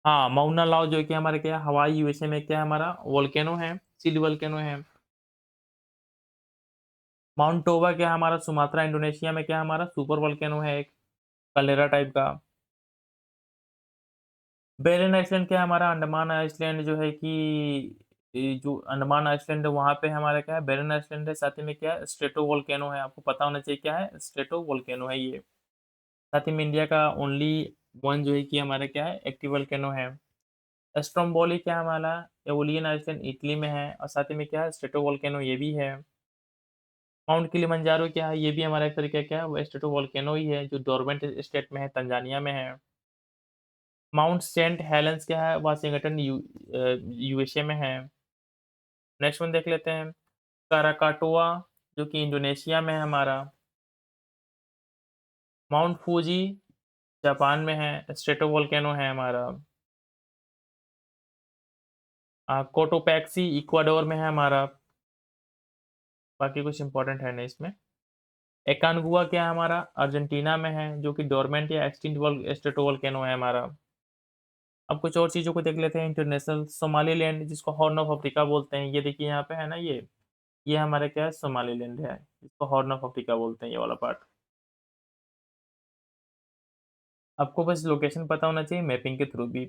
माउना लाओ जो कि हमारा क्या है? हवाई यूएसए में क्या है हमारा? वोल्केनो है, चिल वोल्केनो है। माउंट टोबा क्या है हमारा? सुमात्रा इंडोनेशिया में क्या है हमारा? सुपर वोल्केनो है एक, कैल्डेरा टाइप का। बेरिन आइसलैंड क्या है हमारा? अंडमान आइसलैंड जो है कि ये जो अंडमान आइसलैंड है वहाँ पे हमारा क्या है? बेरिन आइसलैंड है, साथ ही में क्या है? स्ट्रेटो वोल्केनो है, आपको पता होना चाहिए क्या है? स्ट्रेटो वोल्केनो है ये। साथ ही में इंडिया का ओनली वन जो है कि हमारा क्या है? एक्टिव वोल्केनो है। स्ट्रोम्बोली क्या है हमारा? एओलियन आइसलैंड इटली में है और साथ ही में क्या है? स्ट्रेटो वोल्केनो ये भी है। माउंट किलिमंजारो क्या है? ये भी हमारा एक तरीके का क्या है? वो स्ट्रेटो वोल्केनो ही है जो डोरबेट स्टेट में है, तंजानिया में है। माउंट सेंट हेलेंस क्या है? वाशिंगटन यूएसए में है। नेक्स्ट वन देख लेते हैं। काराकाटुआ जो कि इंडोनेशिया में है हमारा। माउंट फूजी जापान में है, स्ट्रेटो वोल्केनो है हमारा। कोटोपैक्सी इक्वाडोर में है हमारा। बाकी कुछ इंपॉर्टेंट है नहीं इसमें। एकानगुआ क्या है हमारा? अर्जेंटीना में है जो कि डोरमेंट या एक्सटिंक्ट स्ट्रेटो वोल्केनो है हमारा। अब कुछ और चीज़ों को देख लेते हैं। इंटरनेशनल सोमालीलैंड जिसको हॉर्न ऑफ अफ्रीका बोलते हैं, ये देखिए यहाँ पे है ना ये हमारा क्या है? सोमालीलैंड है, इसको हॉर्न ऑफ अफ्रीका बोलते हैं ये वाला पार्ट। आपको बस लोकेशन पता होना चाहिए मैपिंग के थ्रू भी।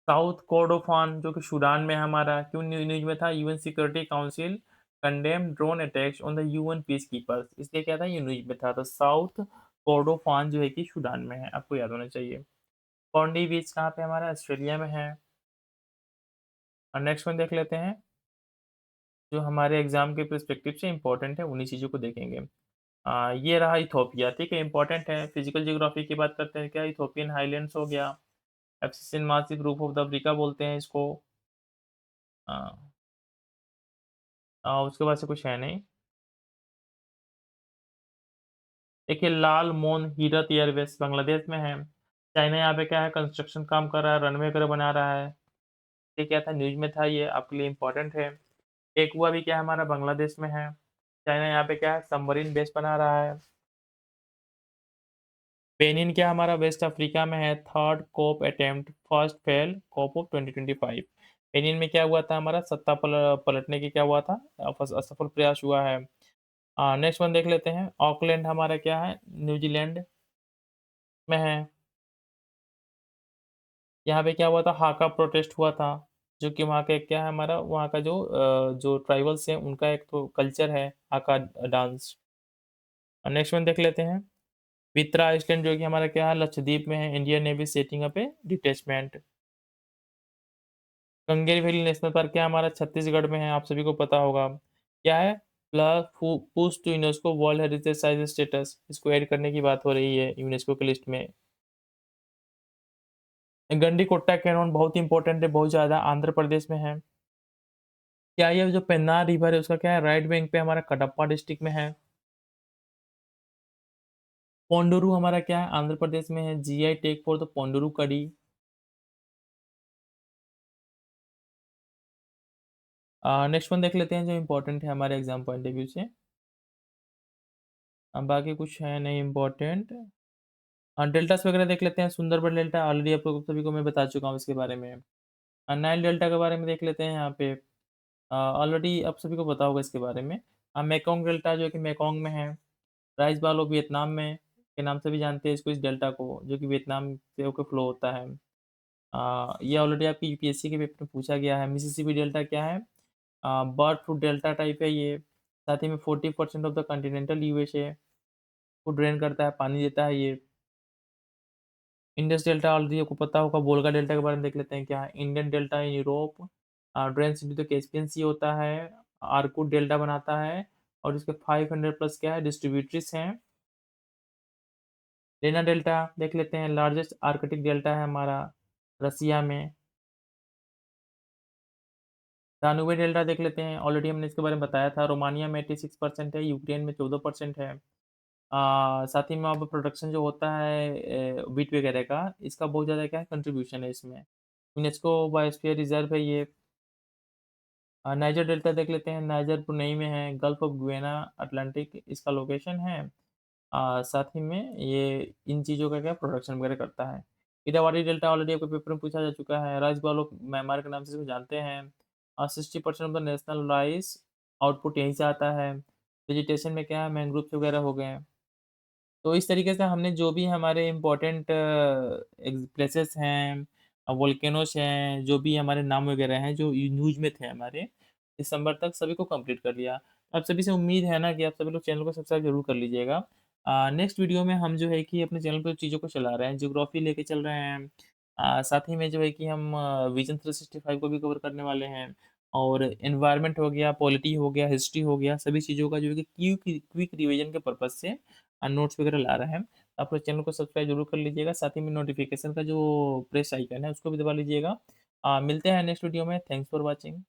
साउथ कोर्डोफान जो कि सूडान में है हमारा, क्यों न्यूज़ में था? UN security council condemn drone attacks on the UN peace keepers, इसलिए क्या था? ये न्यूज़ में था। तो साउथ कोर्डोफान जो है कि सूडान में है, आपको याद होना चाहिए। कॉन्डी बीच कहाँ पे हमारा? ऑस्ट्रेलिया में है। और नेक्स्ट वन देख लेते हैं जो हमारे एग्जाम के पर्सपेक्टिव से इंपॉर्टेंट है, उन्हीं चीज़ों को देखेंगे। ये रहा इथोपिया, ठीक है, इंपॉर्टेंट है। फिजिकल ज्योग्राफी की बात करते हैं, क्या इथोपियन हाईलैंड्स हो गया। Abyssinian massive roof of the Africa बोलते हैं इसको। उसके बाद से कुछ है नहीं। देखिए लाल मोन हीरत एयरवेज बांग्लादेश में है। चाइना यहाँ पे क्या है? कंस्ट्रक्शन काम कर रहा है, रनवे वगैरह बना रहा है। ये क्या था? न्यूज़ में था, ये आपके लिए इंपॉर्टेंट है। एक हुआ भी क्या है हमारा? बांग्लादेश में है। चाइना यहाँ पे क्या है? सबमरीन बेस बना रहा है। बेनिन क्या हमारा? वेस्ट अफ्रीका में है। Third coup attempt first fail coup of 2025। Benin में क्या हुआ था हमारा? सत्ता पलटने की क्या हुआ था? असफल प्रयास हुआ है। नेक्स्ट वन देख लेते हैं। ऑकलैंड हमारा क्या है? न्यूजीलैंड में है। यहाँ पे क्या हुआ था? हाका प्रोटेस्ट हुआ था, जो कि वहाँ का एक क्या है हमारा? वहाँ का जो ट्राइबल्स हैं उनका एक तो कल्चर है हाका डांस। नेक्स्ट वन देख लेते हैं। पित्रा आइसलैंड जो कि हमारा क्या है? लक्षद्वीप में है। इंडियन नेवी सेटिंग अप ए डिटैचमेंट। गंगेर वैली नेशनल पार्क क्या हमारा? छत्तीसगढ़ में है, आप सभी को पता होगा। क्या है? Plus push to UNESCO world heritage site status, इसको ऐड करने की बात हो रही है यूनेस्को की लिस्ट में। गंडीकोट्टा कैनॉन बहुत इंपॉर्टेंट है, बहुत ज़्यादा, आंध्र प्रदेश में है। क्या ये जो पेन्नार रिवर है उसका क्या है? राइट बैंक पे हमारा कडप्पा डिस्ट्रिक्ट में है। पोंडुरु हमारा क्या है? आंध्र प्रदेश में है। जीआई टैग फॉर द पोंडुरु कड़ी। नेक्स्ट वन देख लेते हैं जो इंपॉर्टेंट है हमारे एग्जाम पॉइंट ऑफ व्यू से। बाकी कुछ है नहीं इंपॉर्टेंट। डेल्टास वगैरह देख लेते हैं। सुंदरबन डेल्टा ऑलरेडी आप लोग सभी को मैं बता चुका हूँ इसके बारे में। नाइल डेल्टा के बारे में देख लेते हैं यहाँ पे। ऑलरेडी आप सभी को पता होगा इसके बारे में। मेकोंग डेल्टा जो कि मेकोंग में है। राइस बालो वियतनाम में। के नाम से भी जानते हैं इसको, इस डेल्टा को, जो कि वियतनाम से होके फ्लो होता है। ये ऑलरेडी आपकी यूपीएससी के पेपर में पूछा गया है। मिसिसिपी डेल्टा क्या है? बर्ड फ्लू डेल्टा टाइप है ये। साथ ही में 40% ऑफ द कॉन्टिनेंटल यूएसए को ड्रेन करता है, पानी देता है ये। इंडस डेल्टा ऑलरेडी आपको पता होगा। वोल्गा डेल्टा के बारे में देख लेते हैं क्या है। Indian delta in Europe drains into the Caspian sea होता है। आर्कूट डेल्टा बनाता है और इसके 500 प्लस क्या है डिस्ट्रीब्यूटरीज हैं। लेना डेल्टा देख लेते हैं, लार्जेस्ट आर्कटिक डेल्टा है हमारा रसिया में। दानुबे डेल्टा देख लेते हैं, ऑलरेडी हमने इसके बारे में बताया था। रोमानिया में 86% है, यूक्रेन में 14% है। साथ ही में अब प्रोडक्शन जो होता है व्हीट वगैरह का, इसका बहुत ज़्यादा क्या है कंट्रीब्यूशन है इसमें। यूनेस्को बायोस्फीयर रिजर्व है ये। नाइजर डेल्टा देख लेते हैं, नाइजर ब्रुनेई में है, गल्फ ऑफ गुयाना अटलांटिक इसका लोकेशन है। साथ ही में ये इन चीज़ों का क्या प्रोडक्शन वगैरह करता है। इरावदी डेल्टा ऑलरेडी आपके पेपर में पूछा जा चुका है, राइस बॉल ऑफ म्यांमार के नाम से इसको जानते हैं। 60% of the national rice output यहीं से आता है। वेजिटेशन में क्या है, मैंग्रोव्स वगैरह हो गए हैं। तो इस तरीके से हमने जो भी हमारे इम्पोर्टेंट प्लेसेस हैं, वोल्केनोस हैं, जो भी हमारे नाम वगैरह हैं, जो न्यूज़ में थे हमारे, दिसंबर तक सभी को कंप्लीट कर लिया। आप सभी से उम्मीद है ना कि आप सभी लोग चैनल को सब्सक्राइब ज़रूर कर लीजिएगा। नेक्स्ट वीडियो में हम जो है कि अपने चैनल पे चीज़ों को चला रहे हैं, ज्योग्राफी लेके चल रहे हैं। साथ ही में जो है कि हम विज़न 365 को भी कवर करने वाले हैं और एनवायरनमेंट हो गया, पॉलिटी हो गया, हिस्ट्री हो गया, सभी चीज़ों का जो है कि क्विक रिवीजन के पर्पज़ से नोट्स वगैरह ला रहे हैं। आप लोग चैनल को सब्सक्राइब ज़रूर कर लीजिएगा, साथ ही में नोटिफ़िकेशन का जो प्रेस आइकन है उसको भी दबा लीजिएगा। मिलते हैं नेक्स्ट वीडियो में। Thanks for watching.